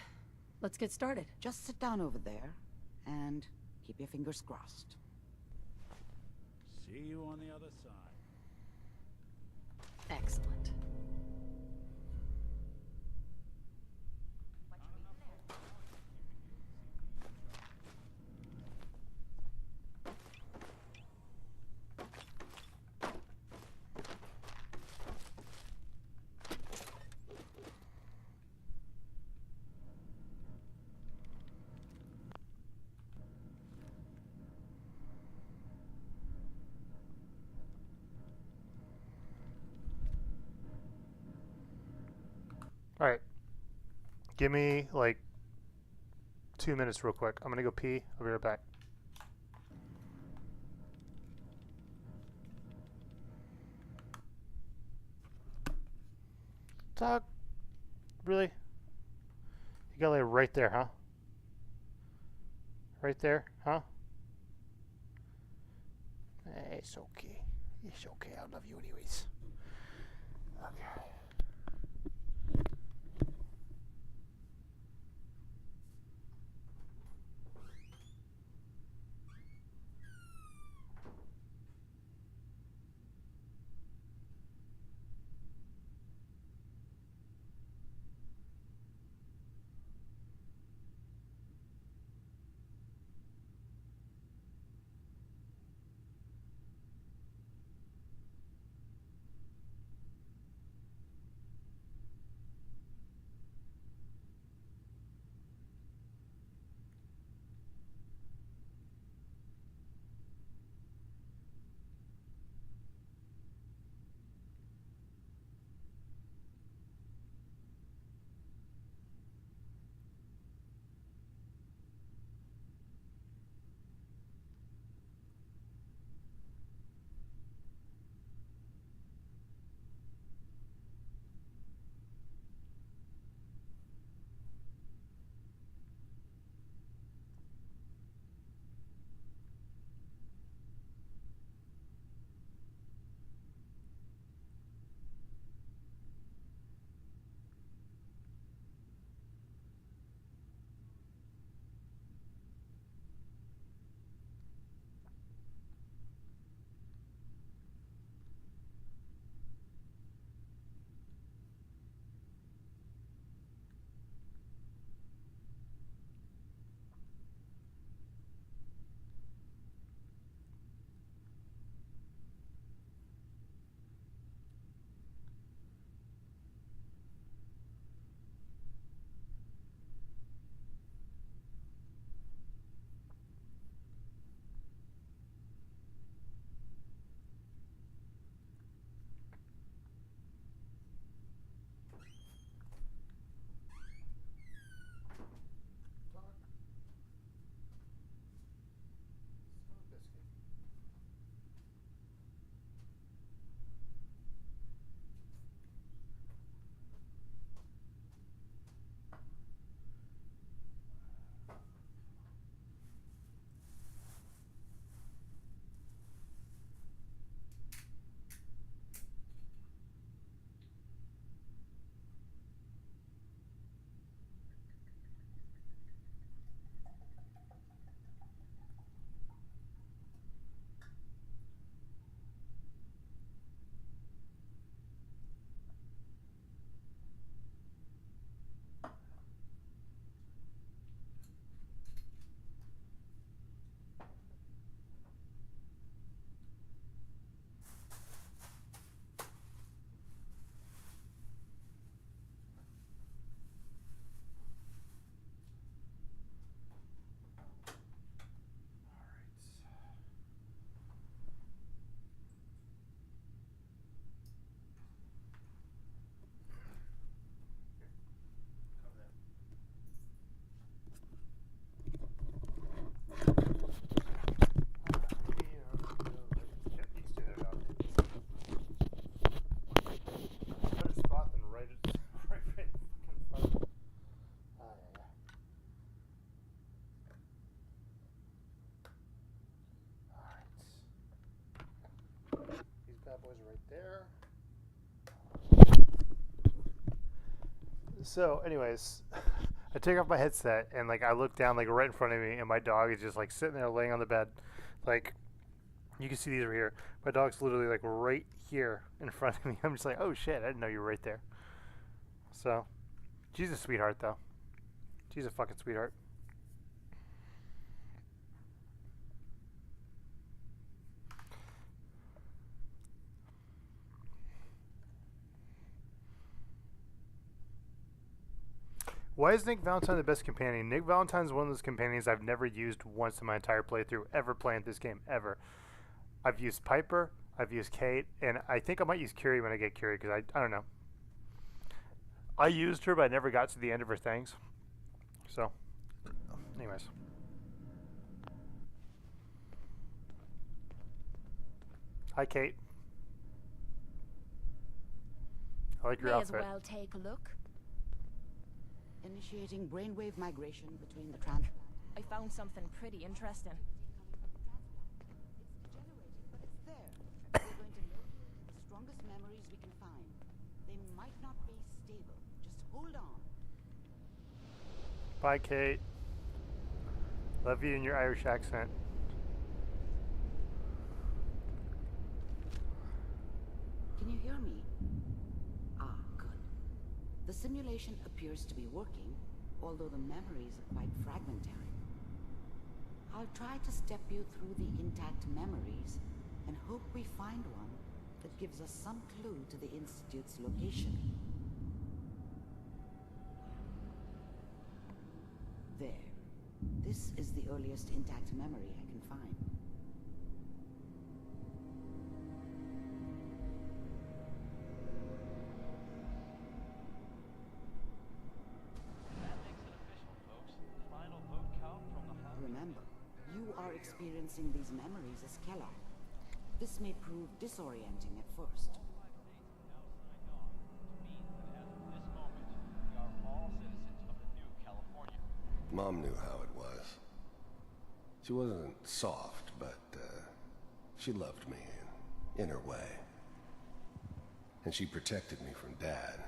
H: let's get started.
P: Just sit down over there, and keep your fingers crossed.
J: See you on the other side.
H: Excellent.
F: Alright. Give me, like, 2 minutes real quick. I'm gonna go pee. I'll be right back. Dog? Really? You gotta lay right there, huh? Right there, huh? It's okay. It's okay. I love you anyways. Okay. boys right there. So, anyways, I take off my headset and like I look down like right in front of me, and my dog is just like sitting there laying on the bed. Like you can see these over here. My dog's literally like right here in front of me. I'm just like, oh shit, I didn't know you were right there. So, she's a sweetheart though. She's a fucking sweetheart. Why is Nick Valentine the best companion? Nick Valentine's one of those companions I've never used once in my entire playthrough, ever playing this game, ever. I've used Piper, I've used Kate, and I think I might use Curie when I get Curie, because I don't know. I used her, but I never got to the end of her things. So, anyways. Hi, Kate. I like your outfit.
D: May as well take a look.
P: Initiating brainwave migration between the trans...
D: I found something pretty interesting.
P: It's there. We're going to load the strongest memories we can find. They might not be stable. Just hold on.
F: Bye, Kate. Love you in your Irish accent.
P: Can you hear me? Ah, good. The simulation appears to be working, although the memories are quite fragmentary. I'll try to step you through the intact memories and hope we find one that gives us some clue to the Institute's location. There. This is the earliest intact memory I can find. Remember, you are experiencing these memories as Kellogg. This may prove disorienting at first.
L: Mom knew how it was. She wasn't soft, but she loved me in her way. And she protected me from Dad.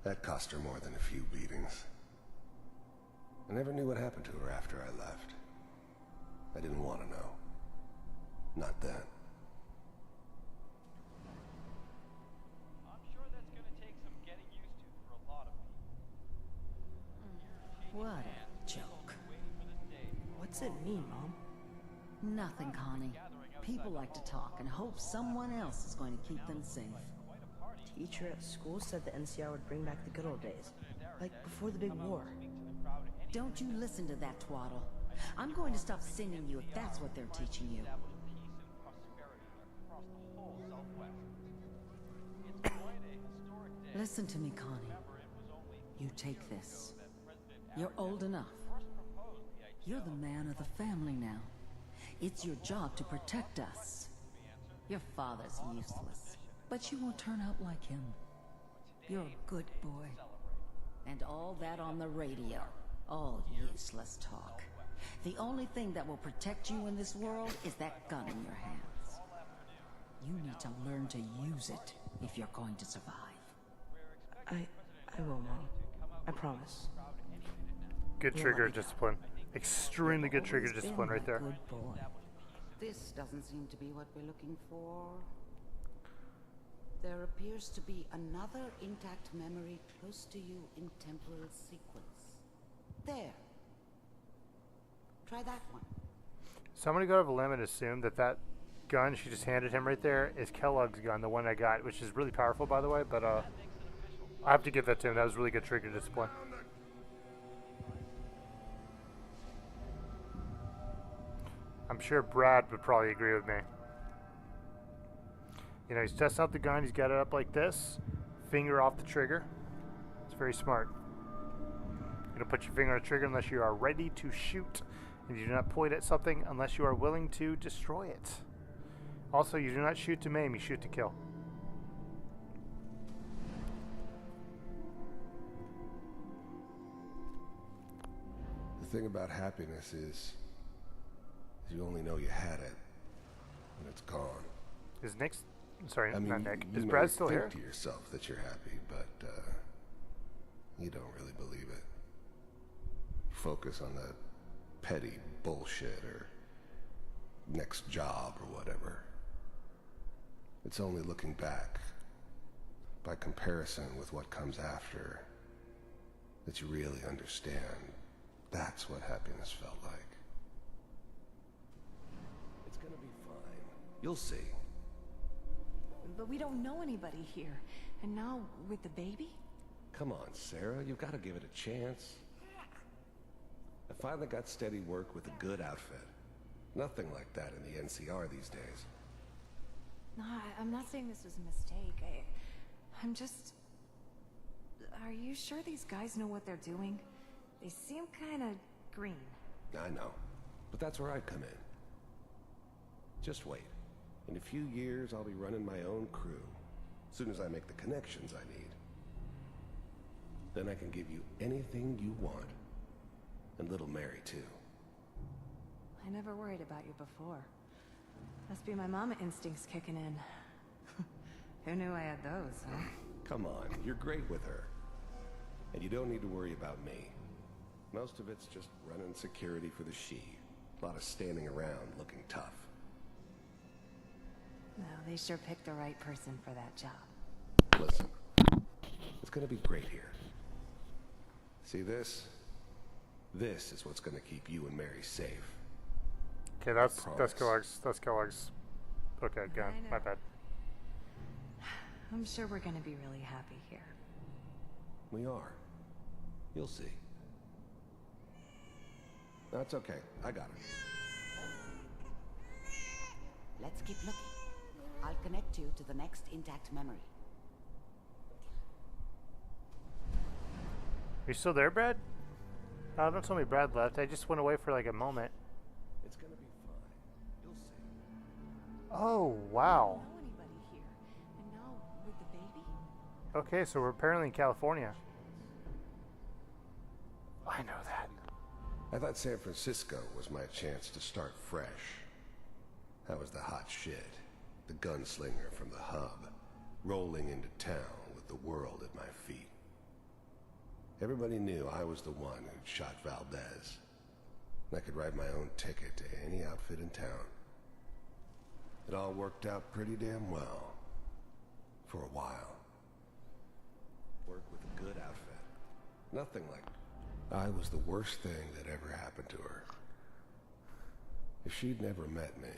L: That cost her more than a few beatings. I never knew what happened to her after I left. I didn't want to know. Not then.
K: I'm sure that's gonna take some getting used to for a lot of people.
N: What a joke.
R: What's it mean, Mom?
N: Nothing, Connie. People like to talk and hope someone else is going to keep them safe.
R: Teacher at school said the NCR would bring back the good old days. Like before the big war.
N: Don't you listen to that twaddle. I'm going to stop sending you if that's what they're teaching you. Listen to me, Connie. You take this. You're old enough. You're the man of the family now. It's your job to protect us. Your father's useless, but you won't turn out like him. You're a good boy. And all that on the radio. All useless talk. The only thing that will protect you in this world is that gun in your hands. You need to learn to use it if you're going to survive.
R: I will, Mom. I promise.
F: Good trigger discipline. Extremely good trigger discipline right there.
P: Good boy. This doesn't seem to be what we're looking for. There appears to be another intact memory close to you in temporal sequence. There. Try that one.
F: So I'm going to go over a limb and assume that that gun she just handed him right there is Kellogg's gun, the one I got, which is really powerful, by the way, but I have to give that to him. That was really good trigger discipline. I'm sure Brad would probably agree with me. You know, he's testing out the gun. He's got it up like this. Finger off the trigger. It's very smart. You don't put your finger on the trigger unless you are ready to shoot. And you do not point at something unless you are willing to destroy it. Also, you do not shoot to maim. You shoot to kill.
L: The thing about happiness is you only know you had it when it's gone.
F: Is Nick's... Sorry,
L: I mean,
F: not Nick.
L: you
F: Is
L: may
F: Brad still
L: think
F: here?
L: to yourself that you're happy, but you don't really believe it. Focus on the petty bullshit or next job or whatever. It's only looking back, by comparison with what comes after, that you really understand. That's what happiness felt like. It's gonna be fine. You'll see.
E: But we don't know anybody here. And now, with the baby?
L: Come on, Sarah, you've got to give it a chance. I finally got steady work with a good outfit. Nothing like that in the NCR these days.
E: No, I'm not saying this was a mistake. I'm just... Are you sure these guys know what they're doing? They seem kind of green.
L: I know, but that's where I come in. Just wait. In a few years, I'll be running my own crew. As soon as I make the connections I need. Then I can give you anything you want. And little Mary, too.
E: I never worried about you before. Must be my mama instincts kicking in. Who knew I had those, huh?
L: Come on, you're great with her. And you don't need to worry about me. Most of it's just running security for the she. A lot of standing around looking tough.
E: No, they sure picked the right person for that job.
L: Listen, it's gonna be great here. See this? This is what's gonna keep you and Mary safe.
F: Okay, that's Kellogg's. That's Kellogg's. Okay, gun. My bad.
E: I'm sure we're gonna be really happy here.
L: We are. You'll see. That's okay. I got it.
P: Let's keep looking. I'll connect you to the next intact memory.
F: Are you still there, Brad? Oh, don't tell me Brad left. I just went away for like a moment.
L: It's gonna be fine. You'll see.
F: Oh, wow.
E: Don't know anybody here. And now, with the baby?
F: Okay, so we're apparently in California. I know that.
L: I thought San Francisco was my chance to start fresh. I was the hot shit. The gunslinger from the hub. Rolling into town with the world at my feet. Everybody knew I was the one who'd shot Valdez. And I could write my own ticket to any outfit in town. It all worked out pretty damn well. For a while. Work with a good outfit. Nothing like... I was the worst thing that ever happened to her. If she'd never met me,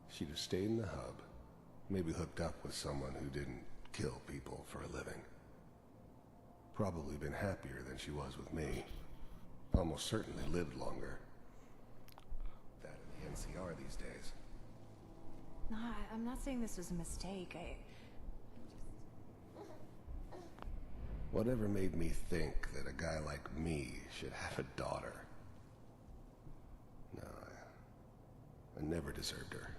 L: she'd have stayed in the hub. Maybe hooked up with someone who didn't kill people for a living. Probably been happier than she was with me. Almost certainly lived longer. That in the NCR these days.
E: No, I'm not saying this was a mistake.
L: Whatever made me think that a guy like me should have a daughter? No, I never deserved her.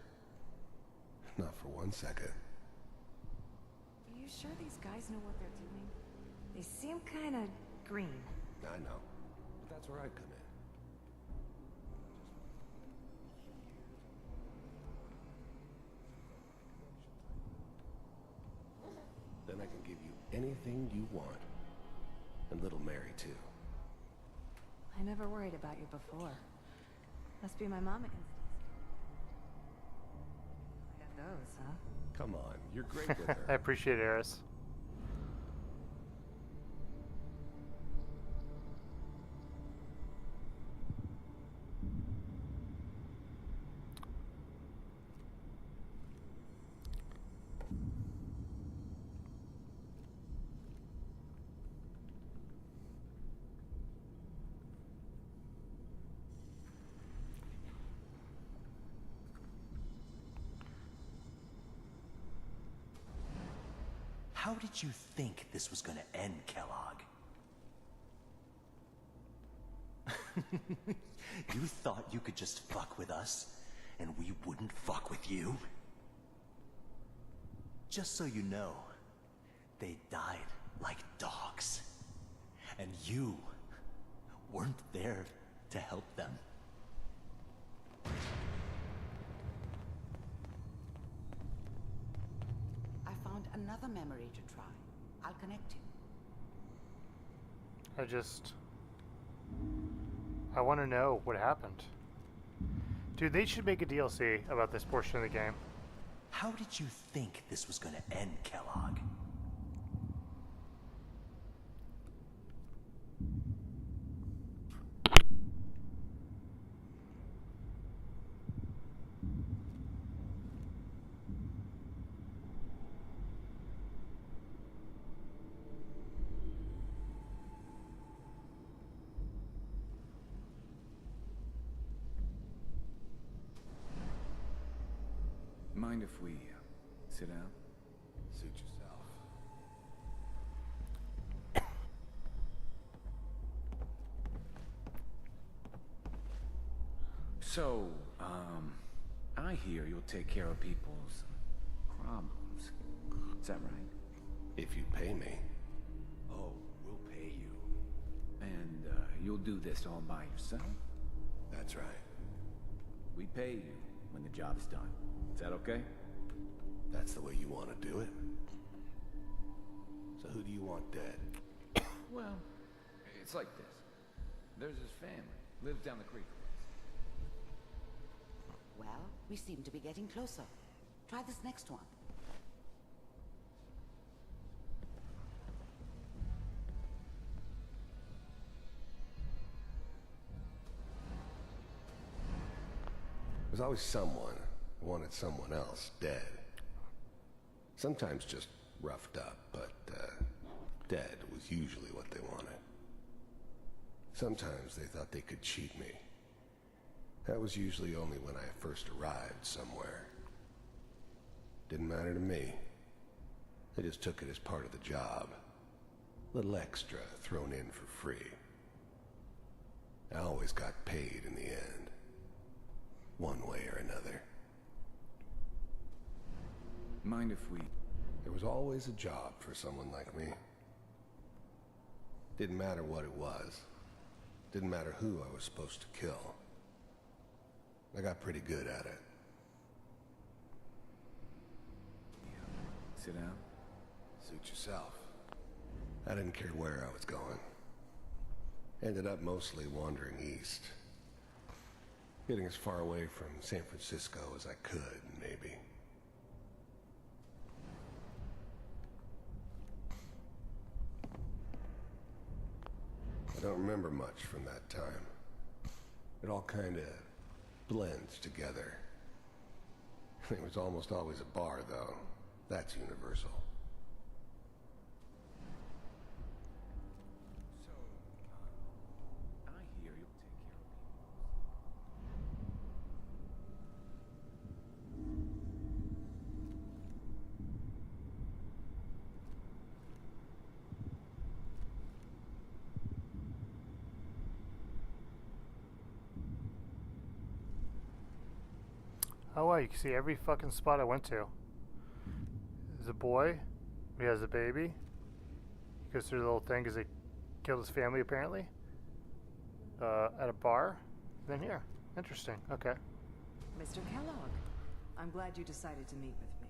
L: Not for 1 second.
E: Are you sure these guys know what they're doing? They seem kind of green.
L: I know. But that's where I come in. Then I can give you anything you want. And little Mary, too.
E: I never worried about you before. Must be my mama instincts. I got those, huh?
L: Come on, you're great with her.
F: I appreciate it, Eris.
K: How did you think this was gonna end, Kellogg? You thought you could just fuck with us, and we wouldn't fuck with you? Just so you know, they died like dogs. And you weren't there to help them.
P: another memory to try. I'll connect you.
F: I want to know what happened. Dude, they should make a DLC about this portion of the game.
S: How did you think this was gonna end, Kellogg?
T: Mind if we sit down?
L: Suit yourself.
T: So, I hear you'll take care of people's problems. Is that right?
L: If you pay me.
T: Oh, we'll pay you. And, you'll do this all by yourself?
L: That's right.
T: We pay you when the job's done. Is that okay?
L: That's the way you want to do it? So who do you want dead?
T: Well, it's like this. There's his family. Lives down the creek.
P: Well, we seem to be getting closer. Try this next one.
L: There's always someone who wanted someone else dead. Sometimes just roughed up, but dead was usually what they wanted. Sometimes they thought they could cheat me. That was usually only when I first arrived somewhere. Didn't matter to me. They just took it as part of the job. Little extra thrown in for free. I always got paid in the end. One way or another.
T: Mind if we...
L: There was always a job for someone like me. Didn't matter what it was. Didn't matter who I was supposed to kill. I got pretty good at it.
T: Sit down.
L: Suit yourself. I didn't care where I was going. Ended up mostly wandering east. Getting as far away from San Francisco as I could, maybe. I don't remember much from that time. It all kind of blends together. It was almost always a bar, though. That's universal.
T: So, I hear you'll take care of
F: Oh wow, you can see every fucking spot I went to. There's a boy. He has a baby. He goes through the little thing because they killed his family apparently. At a bar. Then here. Interesting. Okay.
U: Mr. Kellogg, I'm glad you decided to meet with me.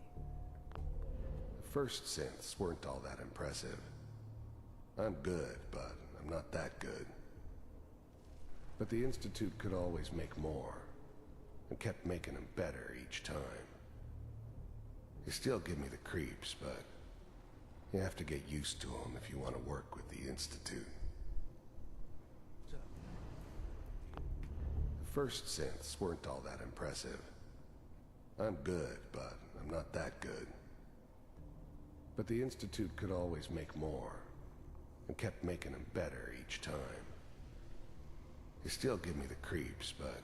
L: The first synths weren't all that impressive. I'm good, but I'm not that good. But the Institute could always make more. And kept making them better each time. They still give me the creeps, but you have to get used to them if you want to work with the Institute. The first synths weren't all that impressive. I'm good, but I'm not that good. But the Institute could always make more. And kept making them better each time. They still give me the creeps, but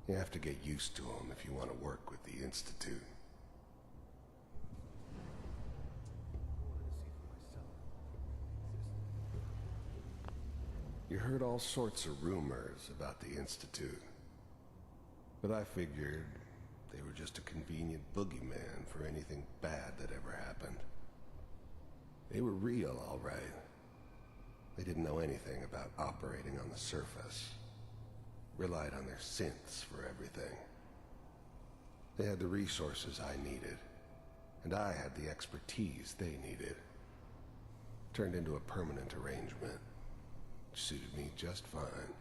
L: you have to get used to them if you want to work with the Institute. You heard all sorts of rumors about the Institute. But I figured they were just a convenient boogeyman for anything bad that ever happened. They were real, all right. They didn't know anything about operating on the surface. Relied on their synths for everything. They had the resources I needed, and I had the expertise they needed. Turned into a permanent arrangement. Suited me just fine.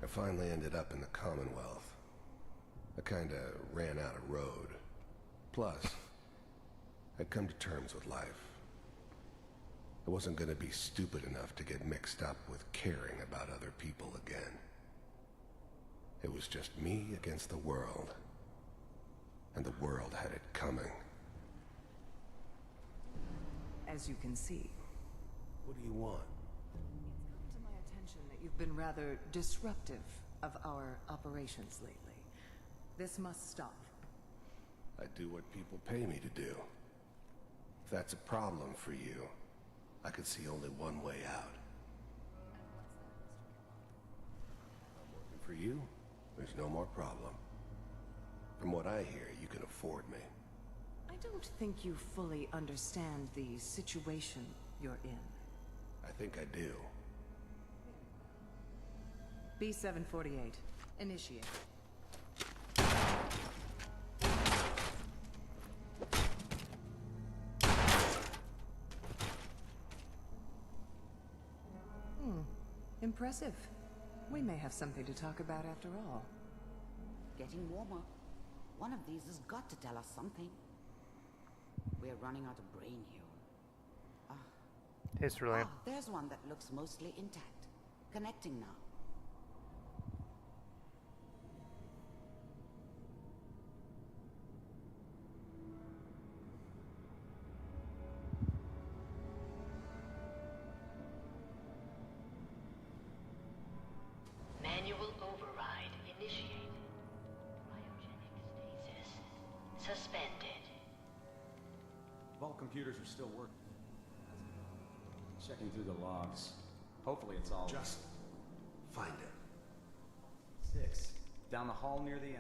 L: I finally ended up in the Commonwealth. I kinda ran out of road. Plus, I'd come to terms with life. I wasn't gonna be stupid enough to get mixed up with caring about other people again. It was just me against the world. And the world had it coming.
U: As you can see.
L: What do you want?
U: It's come to my attention that you've been rather disruptive of our operations lately. This must stop.
L: I do what people pay me to do. If that's a problem for you, I could see only one way out. I'm working for you, there's no more problem. From what I hear, you can afford me.
U: I don't think you fully understand the situation you're in.
L: I think I do.
U: B-748. Initiate. Impressive. We may have something to talk about after all.
P: Getting warmer. One of these has got to tell us something. We're running out of brain here.
F: It's really.
P: There's one that looks mostly intact. Connecting now.
C: Manual override initiated. Cryogenic stasis suspended.
V: All computers are still working. Checking through the logs. Hopefully it's all...
L: Just find it.
V: 6. Down the hall near the end.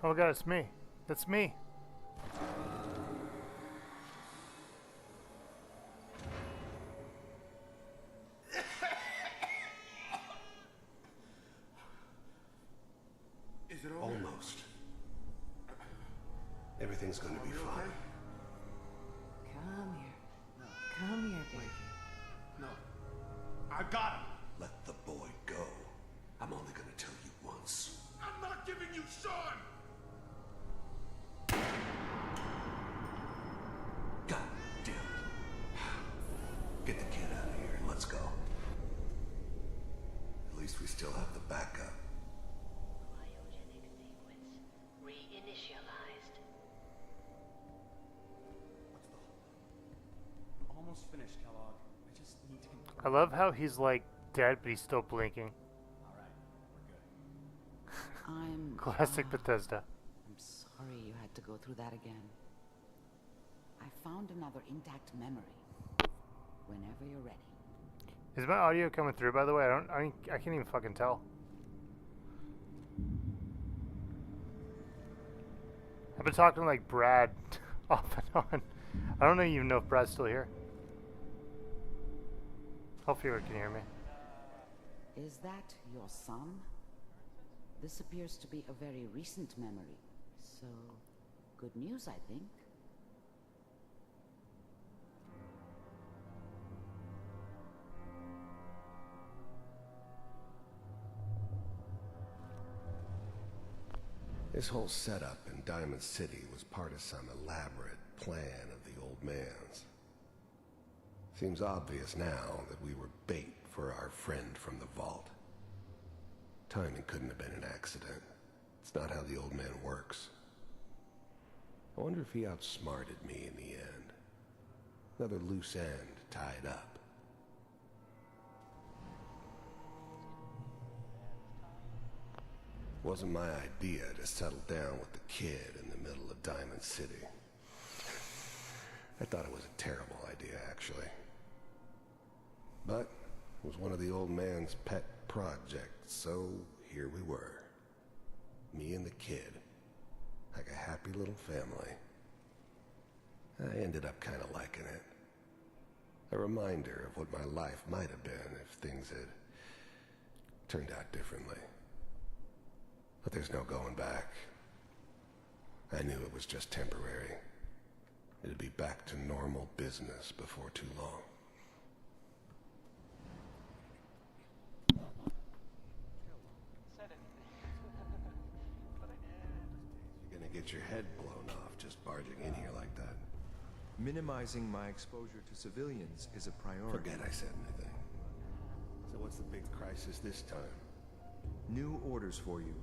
F: Oh my god, it's me. That's me.
L: Is it over? Almost. Everything's gonna be fine.
U: Come here. Come here, baby.
L: No. I got him. Let the boy go. I'm only gonna tell you once. I'm not giving you Sean! God damn it. Get the kid out of here and let's go. At least we still have the backup.
C: Cryogenic sequence reinitialized.
V: Almost finished, Kellogg. I just need to...
F: I love how he's like dead, but he's still blinking.
V: Alright, we're good.
P: I'm...
F: Classic Bethesda.
P: I'm sorry you had to go through that again. I found another intact memory. Whenever you're ready.
F: Is my audio coming through, by the way? I can't even fucking tell. I've been talking like Brad off and on. I don't even know if Brad's still here. Hopefully you can hear me.
P: Is that your son? This appears to be a very recent memory. So, good news, I think.
L: This whole setup in Diamond City was part of some elaborate plan of the old man's. Seems obvious now that we were bait for our friend from the vault. Timing couldn't have been an accident. It's not how the old man works. I wonder if he outsmarted me in the end. Another loose end tied up. Wasn't my idea to settle down with the kid in the middle of Diamond City. I thought it was a terrible idea, actually. But it was one of the old man's pet projects, so here we were. Me and the kid. Like a happy little family. I ended up kind of liking it. A reminder of what my life might have been if things had turned out differently. But there's no going back. I knew it was just temporary. It'd be back to normal business before too long. You're gonna get your head blown off just barging in here like that.
A: Minimizing my exposure to civilians is a priority.
L: Forget I said anything. So what's the big crisis this time?
A: New orders for you.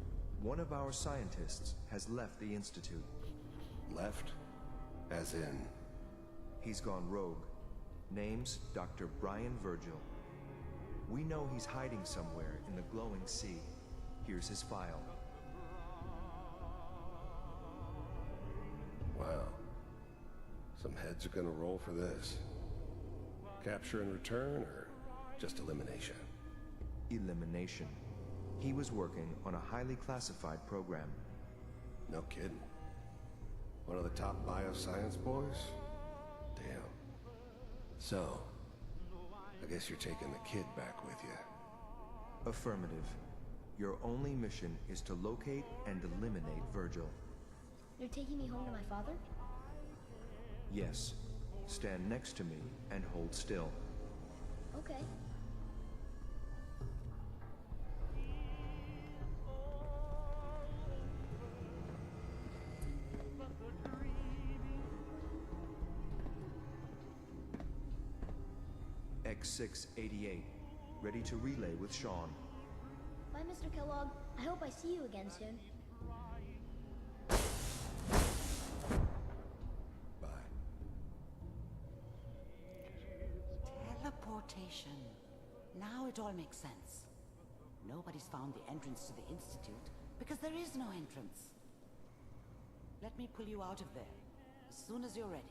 A: One of our scientists has left the Institute.
L: Left? As in?
A: He's gone rogue. Name's Dr. Brian Virgil. We know he's hiding somewhere in the glowing sea. Here's his file.
L: Wow. Some heads are gonna roll for this. Capture and return, or just elimination?
A: Elimination. He was working on a highly classified program.
L: No kidding. One of the top bioscience boys? Damn. So, I guess you're taking the kid back with you.
A: Affirmative. Your only mission is to locate and eliminate Virgil.
B: You're taking me home to my father?
A: Yes. Stand next to me and hold still.
B: Okay.
A: X688. Ready to relay with Sean.
B: Bye, Mr. Kellogg. I hope I see you again soon.
P: Teleportation. Now it all makes sense. Nobody's found the entrance to the Institute because there is no entrance. Let me pull you out of there as soon as you're ready.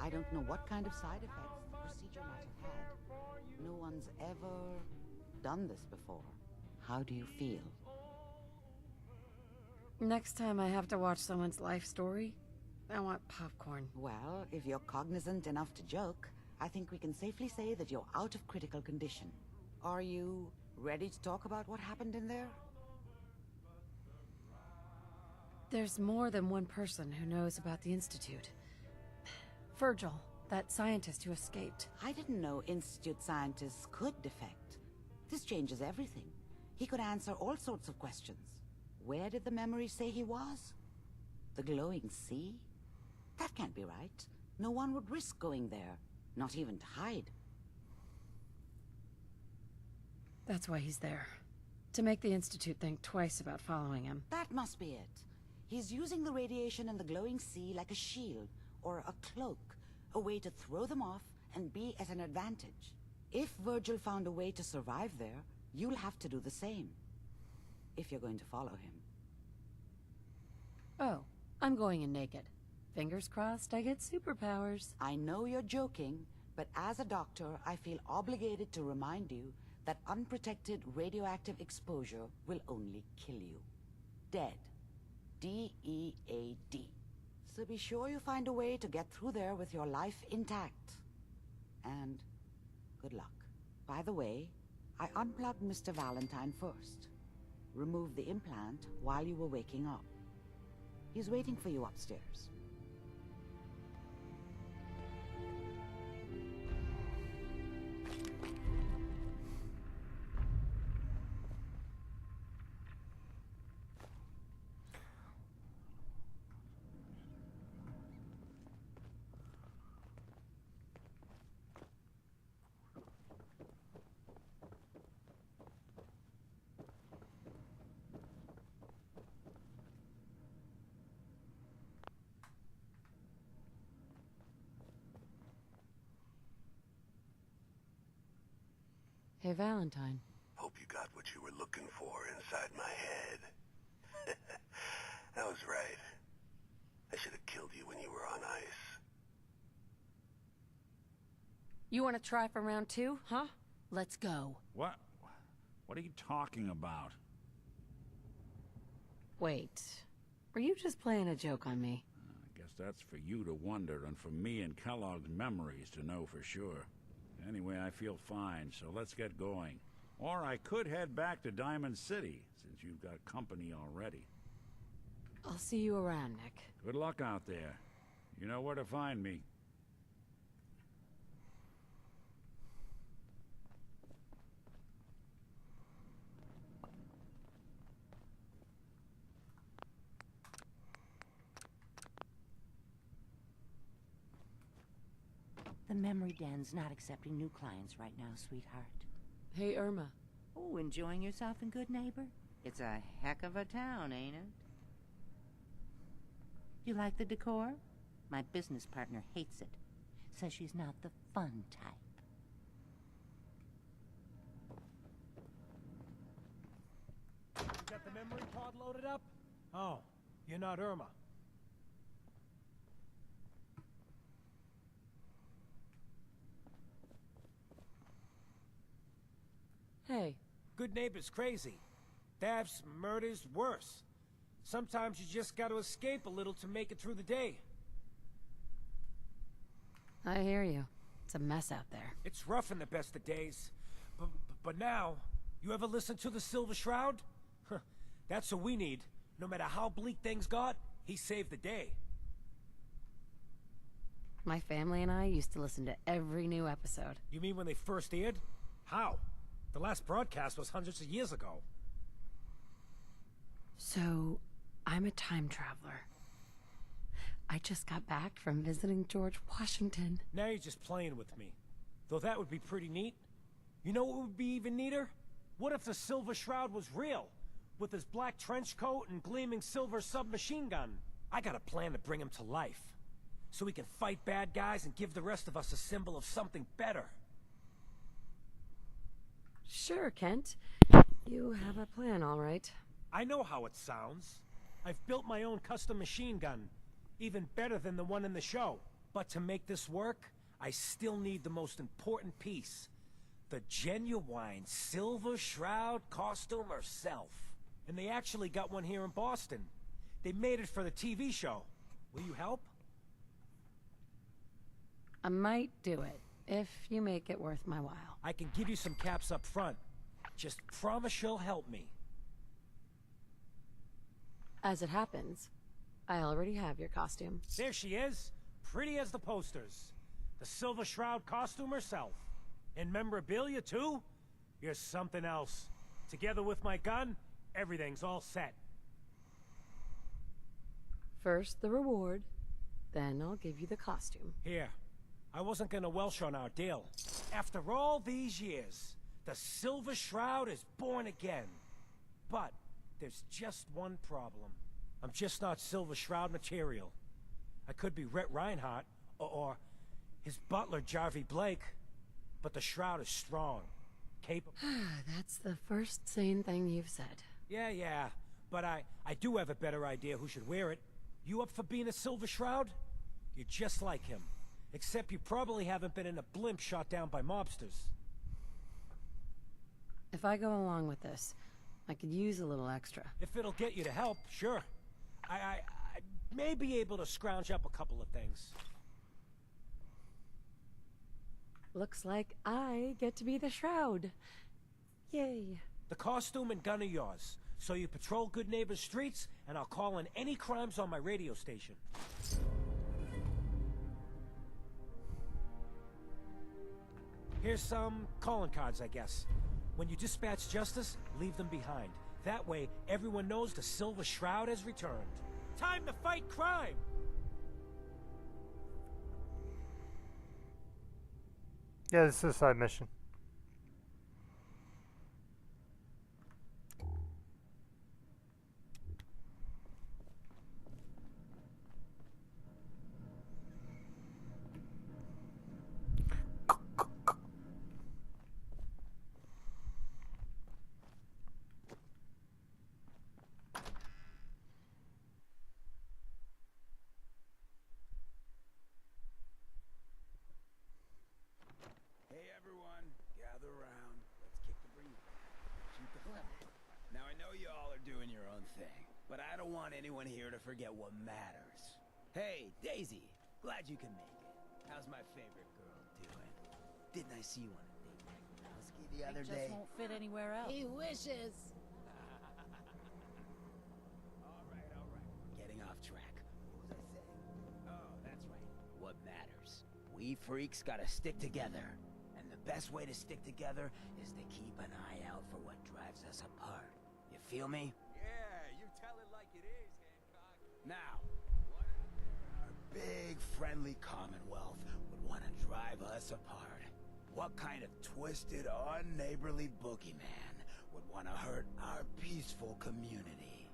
P: I don't know what kind of side effects the procedure might have had. No one's ever done this before. How do you feel?
H: Next time I have to watch someone's life story, I want popcorn.
P: Well, if you're cognizant enough to joke, I think we can safely say that you're out of critical condition. Are you ready to talk about what happened in there?
H: There's more than one person who knows about the Institute. Virgil, that scientist who escaped.
P: I didn't know Institute scientists could defect. This changes everything. He could answer all sorts of questions. Where did the memory say he was? The glowing sea? That can't be right. No one would risk going there, not even to hide.
H: That's why he's there. To make the Institute think twice about following him.
P: That must be it. He's using the radiation in the glowing sea like a shield, or a cloak, a way to throw them off and be at an advantage. If Virgil found a way to survive there, you'll have to do the same. If you're going to follow him.
H: Oh, I'm going in naked. Fingers crossed I get superpowers.
P: I know you're joking, but as a doctor, I feel obligated to remind you that unprotected radioactive exposure will only kill you. Dead. D-E-A-D. So be sure you find a way to get through there with your life intact. And good luck. By the way, I unplugged Mr. Valentine first. Removed the implant while you were waking up. He's waiting for you upstairs.
H: Hey, Valentine.
G: Hope you got what you were looking for inside my head. I was right. I should have killed you when you were on ice.
H: You want to try for round 2, huh? Let's go.
J: What? What are you talking about?
H: Wait. Were you just playing a joke on me?
J: I guess that's for you to wonder, and for me and Kellogg's memories to know for sure. Anyway, I feel fine, so let's get going. Or I could head back to Diamond City, since you've got company already.
H: I'll see you around, Nick.
J: Good luck out there. You know where to find me.
P: The memory den's not accepting new clients right now, sweetheart.
H: Hey, Irma.
P: Oh, enjoying yourself in Good Neighbor? It's a heck of a town, ain't it? You like the decor? My business partner hates it. Says she's not the fun type.
I: You got the memory pod loaded up? Oh, you're not Irma.
H: Hey.
I: Good Neighbor's crazy. Thefts, murders, worse. Sometimes you just gotta escape a little to make it through the day.
H: I hear you. It's a mess out there.
I: It's rough in the best of days. But now, you ever listen to the Silver Shroud? Huh, that's what we need. No matter how bleak things got, he saved the day.
H: My family and I used to listen to every new episode.
I: You mean when they first aired? How? The last broadcast was hundreds of years ago.
H: So, I'm a time traveler. I just got back from visiting George Washington.
I: Now you're just playing with me. Though that would be pretty neat. You know what would be even neater? What if the Silver Shroud was real? With his black trench coat and gleaming silver submachine gun. I got a plan to bring him to life. So we can fight bad guys and give the rest of us a symbol of something better.
H: Sure, Kent. You have a plan, all right.
I: I know how it sounds. I've built my own custom machine gun. Even better than the one in the show. But to make this work, I still need the most important piece. The genuine Silver Shroud costume herself. And they actually got one here in Boston. They made it for the TV show. Will you help?
H: I might do it, if you make it worth my while.
I: I can give you some caps up front. Just promise you'll help me.
H: As it happens, I already have your costume.
I: There she is, pretty as the posters. The Silver Shroud costume herself. And memorabilia, too? You're something else. Together with my gun, everything's all set.
H: First the reward, then I'll give you the costume.
I: Here. I wasn't gonna welsh on our deal. After all these years, the Silver Shroud is born again. But there's just one problem. I'm just not Silver Shroud material. I could be Rhett Reinhardt, or his butler, Jarvie Blake. But the Shroud is strong, capable.
H: That's the first sane thing you've said.
I: Yeah. But I do have a better idea who should wear it. You up for being a Silver Shroud? You're just like him. Except you probably haven't been in a blimp shot down by mobsters.
H: If I go along with this, I could use a little extra.
I: If it'll get you to help, sure. I may be able to scrounge up a couple of things.
H: Looks like I get to be the Shroud. Yay.
I: The costume and gun are yours. So you patrol Good Neighbor's streets, and I'll call in any crimes on my radio station. Here's some calling cards, I guess. When you dispatch justice, leave them behind. That way, everyone knows the Silver Shroud has returned. Time to fight crime!
F: Yeah, this is a side mission.
M: Gather round. Let's kick the breeze. Shoot the flip. Now I know you all are doing your own thing, but I don't want anyone here to forget what matters. Hey, Daisy. Glad you can make it. How's my favorite girl doing? Didn't I see you on a date with Kowski the other day?
N: Just won't fit anywhere else. He wishes.
M: All right. We're getting off track. What was I saying? Oh, that's right. What matters. We freaks gotta stick together. And the best way to stick together is to keep an eye out for what drives us apart. You feel me? Yeah, you tell it like it is, Hancock. Now, what out there in our big, friendly Commonwealth would want to drive us apart? What kind of twisted, unneighborly boogeyman would want to hurt our peaceful community?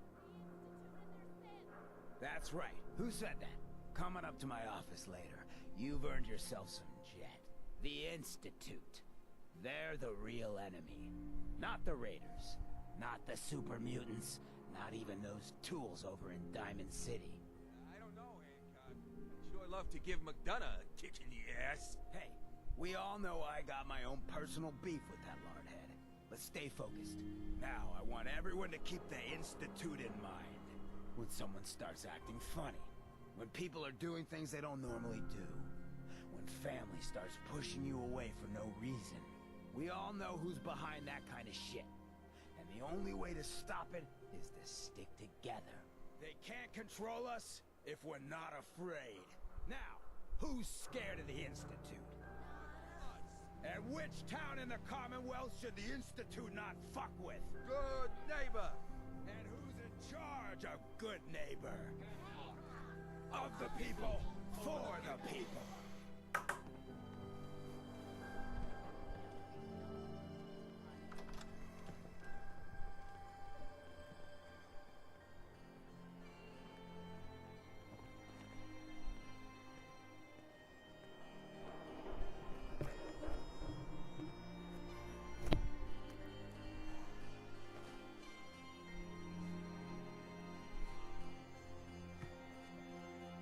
M: That's right. Who said that? Coming up to my office later. You've earned yourself some jet. The Institute. They're the real enemy. Not the Raiders. Not the super mutants. Not even those tools over in Diamond City.
V: I don't know, Hancock. Sure love to give McDonough a kick in the ass.
M: Hey, we all know I got my own personal beef with that lardhead. Let's stay focused. Now, I want everyone to keep the Institute in mind. When someone starts acting funny. When people are doing things they don't normally do. When family starts pushing you away for no reason. We all know who's behind that kind of shit. And the only way to stop it is to stick together. They can't control us if we're not afraid. Now, who's scared of the Institute? And which town in the Commonwealth should the Institute not fuck with?
V: Good neighbor.
M: And who's in charge of good neighbor? Of the people, for the people.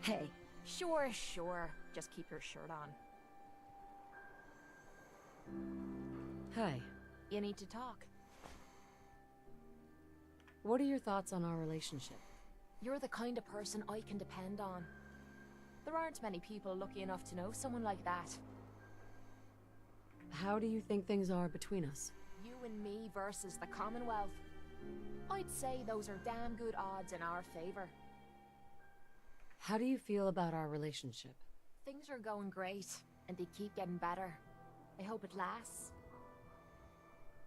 D: Hey. Sure. Just keep your shirt on.
H: Hi.
D: You need to talk.
H: What are your thoughts on our relationship?
D: You're the kind of person I can depend on. There aren't many people lucky enough to know someone like that.
H: How do you think things are between us?
D: You and me versus the Commonwealth. I'd say those are damn good odds in our favor.
H: How do you feel about our relationship?
D: Things are going great, and they keep getting better. I hope it lasts.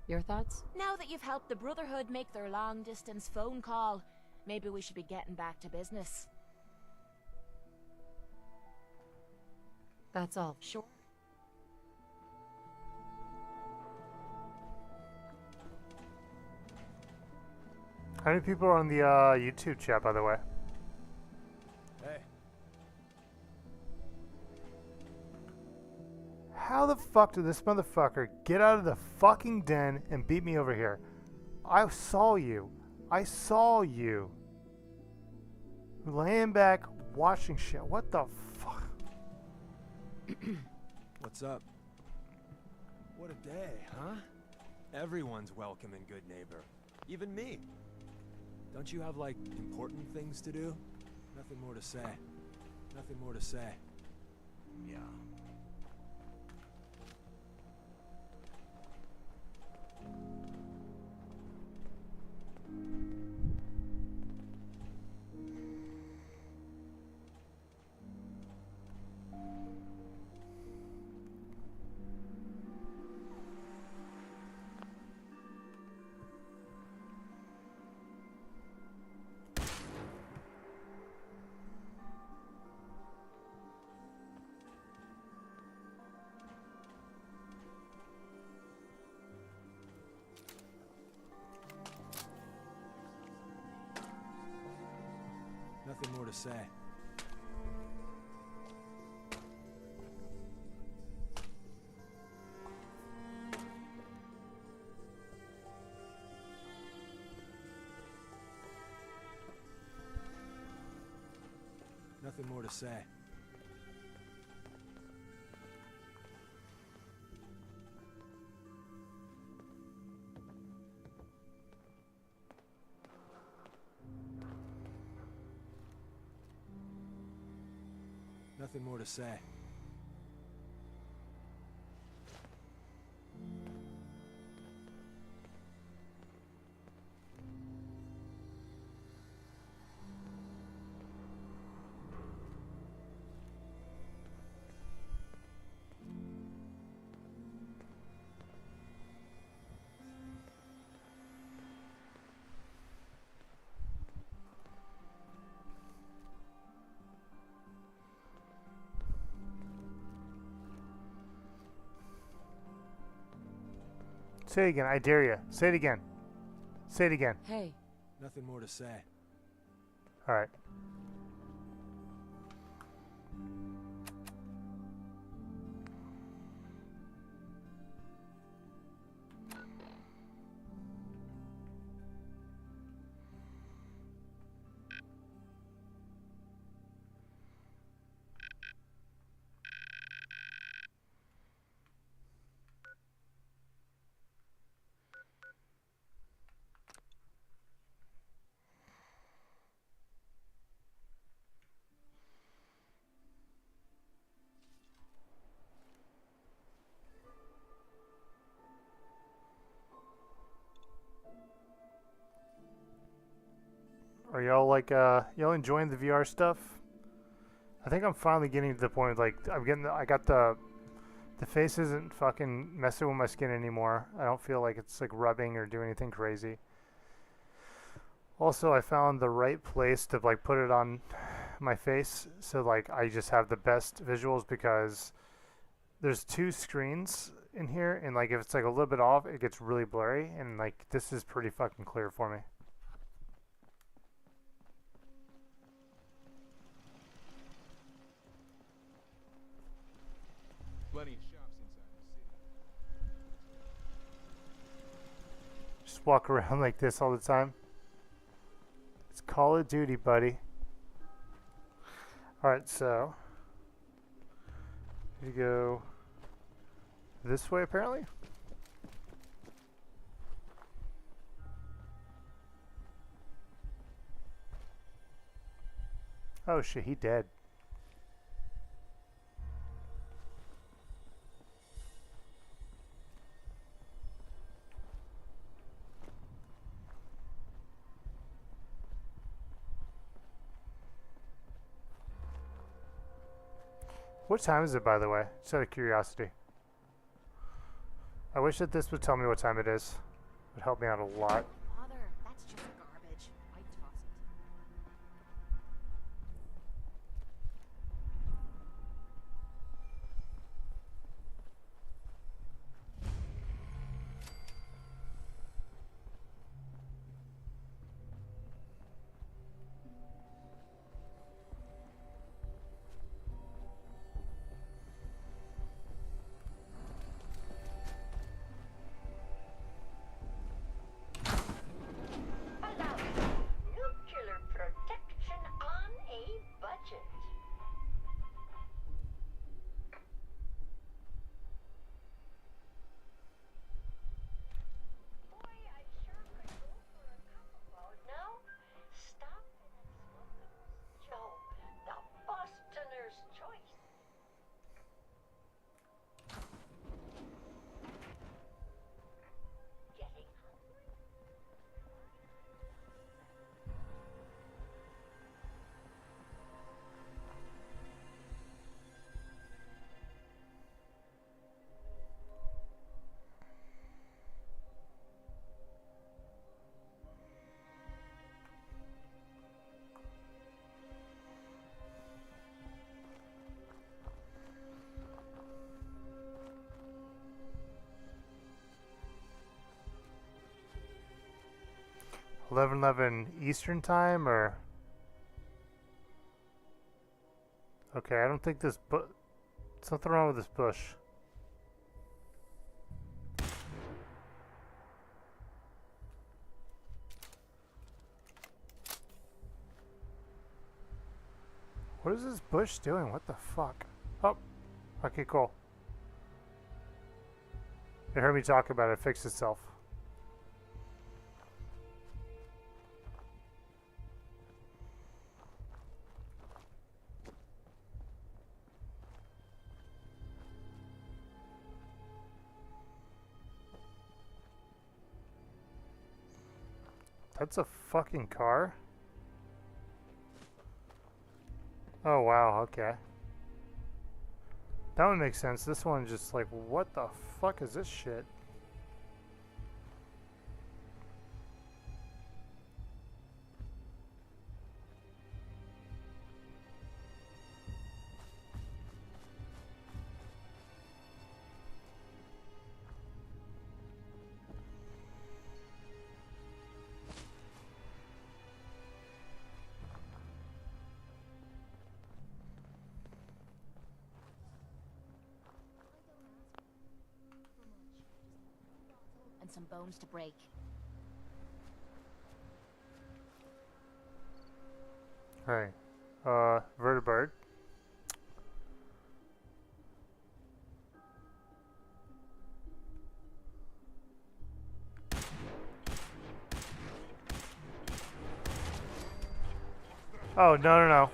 H: Your thoughts?
D: Now that you've helped the Brotherhood make their long-distance phone call, maybe we should be getting back to business.
H: That's all.
D: Sure.
F: How many people are on the YouTube chat, by the way?
V: Hey.
F: How the fuck did this motherfucker get out of the fucking den and beat me over here? I saw you. Laying back, watching shit. What the fuck?
O: What's up? What a day, huh? Everyone's welcome and good neighbor. Even me. Don't you have, like, important things to do? Nothing more to say.
M: Yeah.
O: Nothing more to say. Nothing more to say. Nothing more to say.
F: Say it again. I dare you. Say it again. Say it again.
H: Hey.
O: Nothing more to say.
F: All right. Are y'all like y'all enjoying the VR stuff? I think I'm finally getting to the point like I got the face isn't fucking messing with my skin anymore. I don't feel like it's like rubbing or doing anything crazy. Also, I found the right place to like put it on my face so like I just have the best visuals because there's 2 screens in here and like if it's like a little bit off, it gets really blurry and like this is pretty fucking clear for me.
V: Plenty of shops inside the city.
F: Just walk around like this all the time. It's Call of Duty, buddy. Alright, so you go this way apparently. Oh shit, he dead. What time is it, by the way? Just out of curiosity. I wish that this would tell me what time it is. It would help me out a lot.
P: Father, that's just garbage. I toss it.
C: Nuclear protection on a budget. Boy, I sure could go for a cup about now. Stop in and smoke Joe, the Bostoner's choice. Getting hungry?
F: 11:11 Eastern time, or okay? I don't think this something wrong with this bush. What is this bush doing? What the fuck? Oh, okay, cool. It heard me talk about it. It fixed itself. That's a fucking car? Oh wow, okay. That one makes sense. This one just like, what the fuck is this shit?
D: And some bones to break.
F: Hey, vertebrate. Oh, no.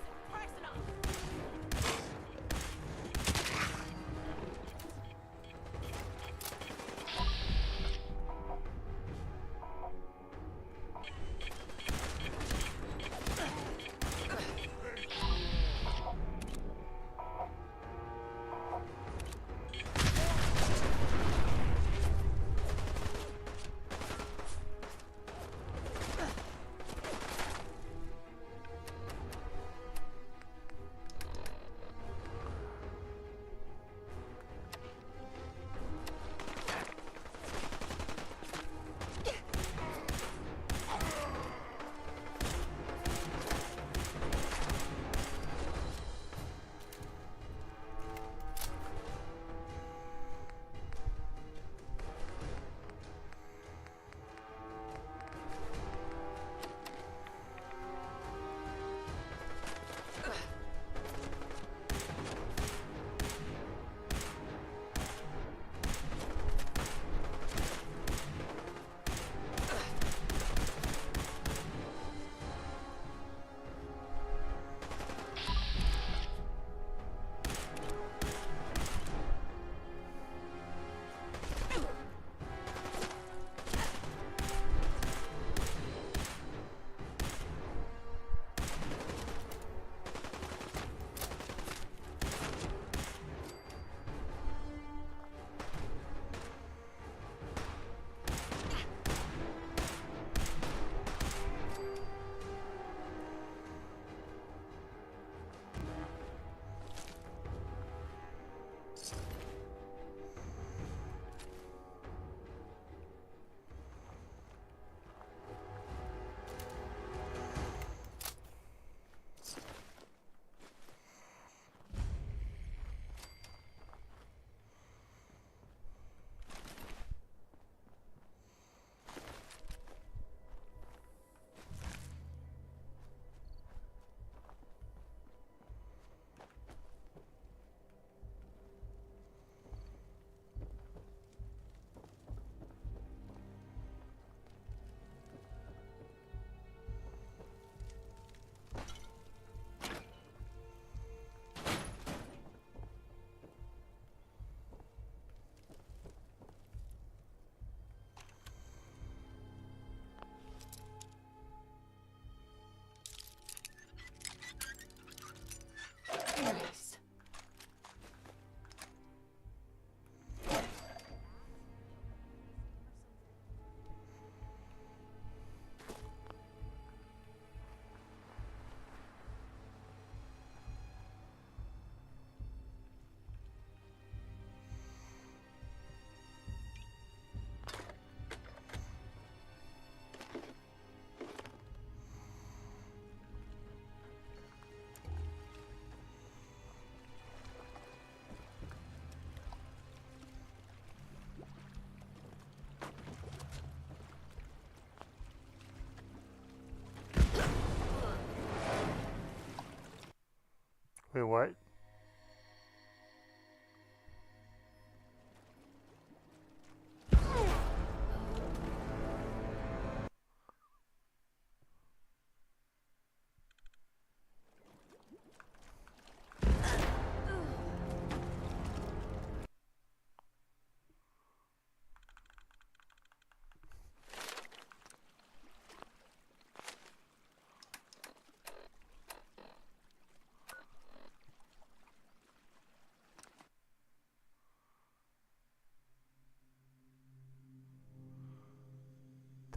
D: Nice.
F: Wait, what?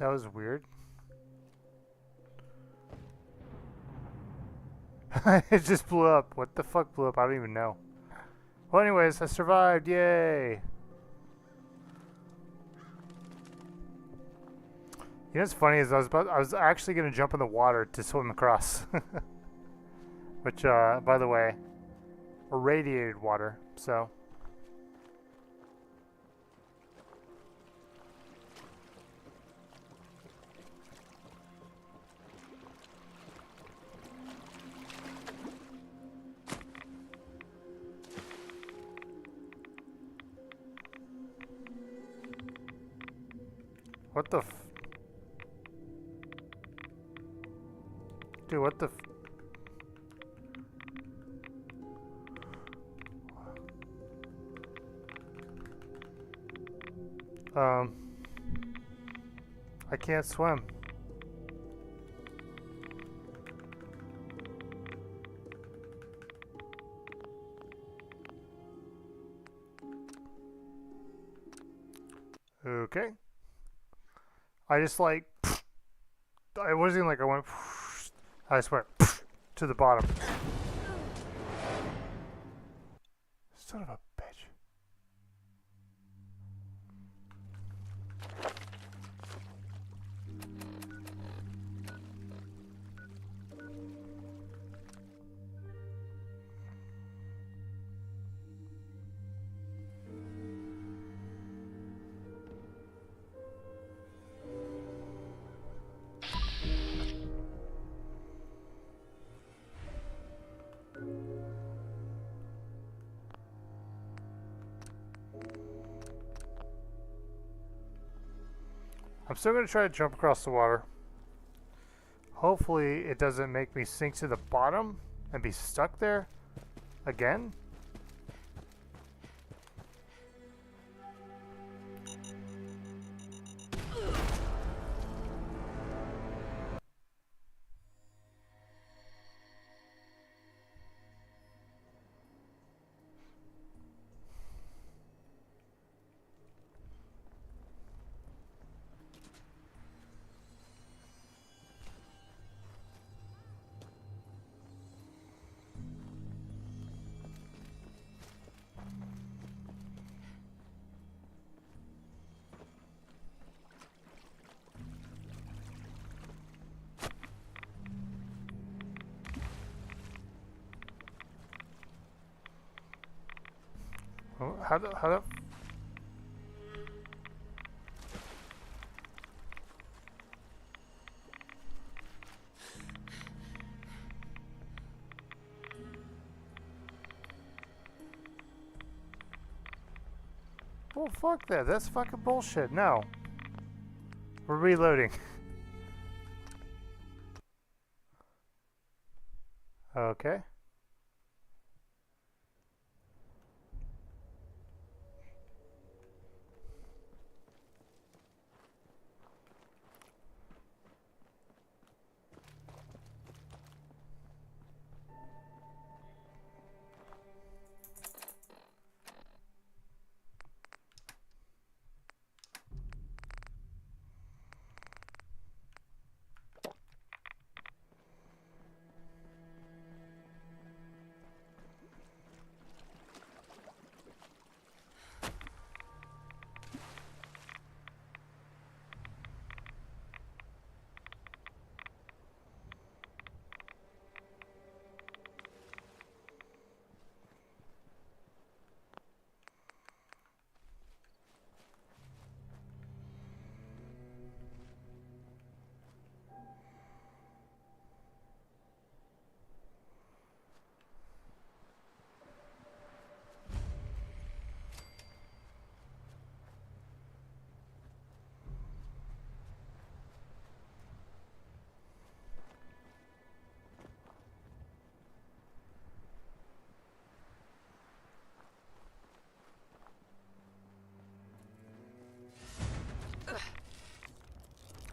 F: That was weird. It just blew up. What the fuck blew up? I don't even know. Well, anyways, I survived. Yay! You know what's funny is I was actually gonna jump in the water to swim across, which, by the way, irradiated water. So. What the f... Dude, what the f... I can't swim. Okay. I just like, it wasn't even like I went, I just went to the bottom. Son of a bitch. I'm still going to try to jump across the water. Hopefully it doesn't make me sink to the bottom and be stuck there again. Oh, how do... Well, fuck that. That's fucking bullshit. No. We're reloading. Okay.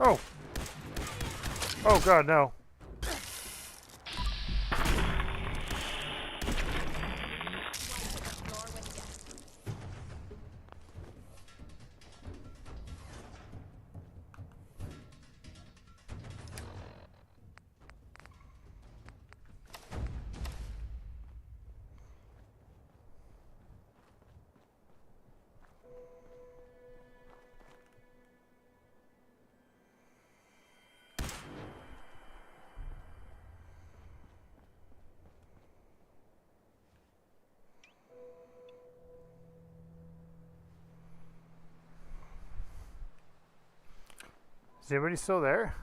F: Oh. Oh god, no. Is anybody still there?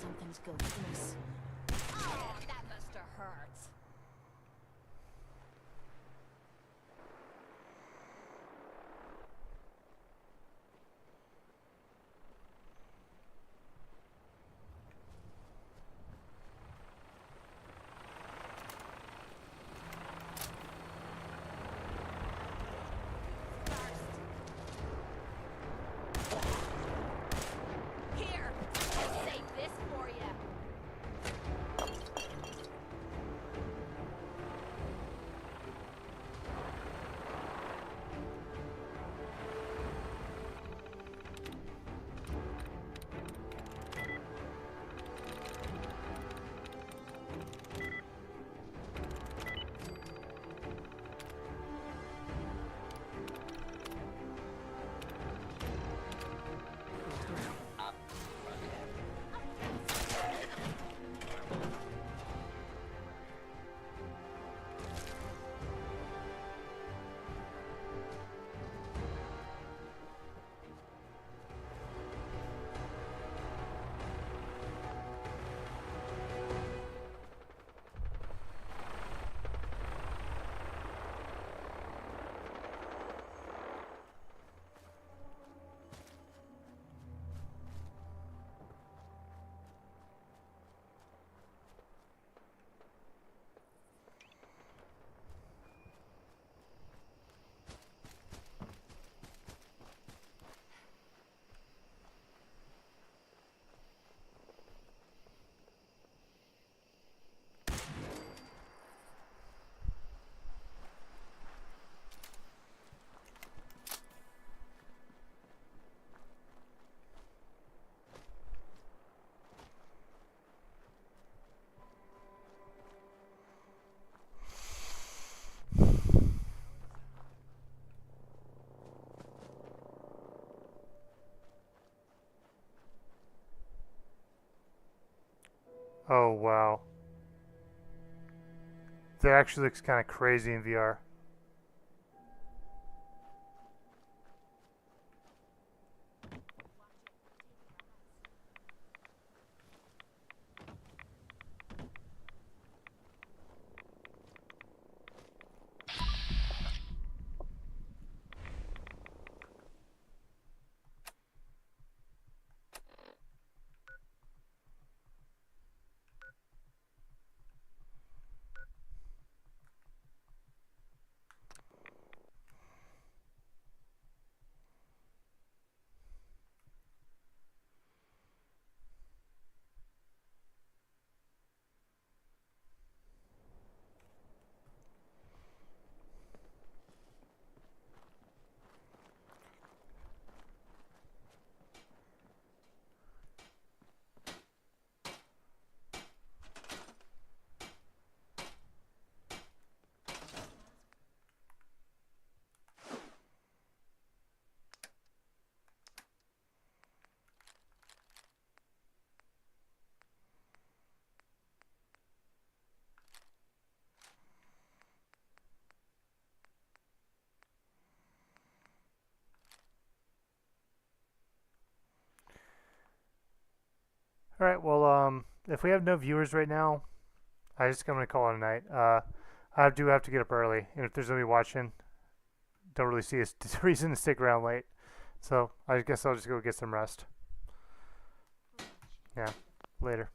D: Something's going amiss. Oh, that must have hurt. Here, I'll save this for you.
F: Oh, wow. That actually looks kind of crazy in VR. Alright, well, if we have no viewers right now, I just going to call it a night. I do have to get up early, and if there's nobody watching, don't really see a reason to stick around late. So, I guess I'll just go get some rest. Yeah, later.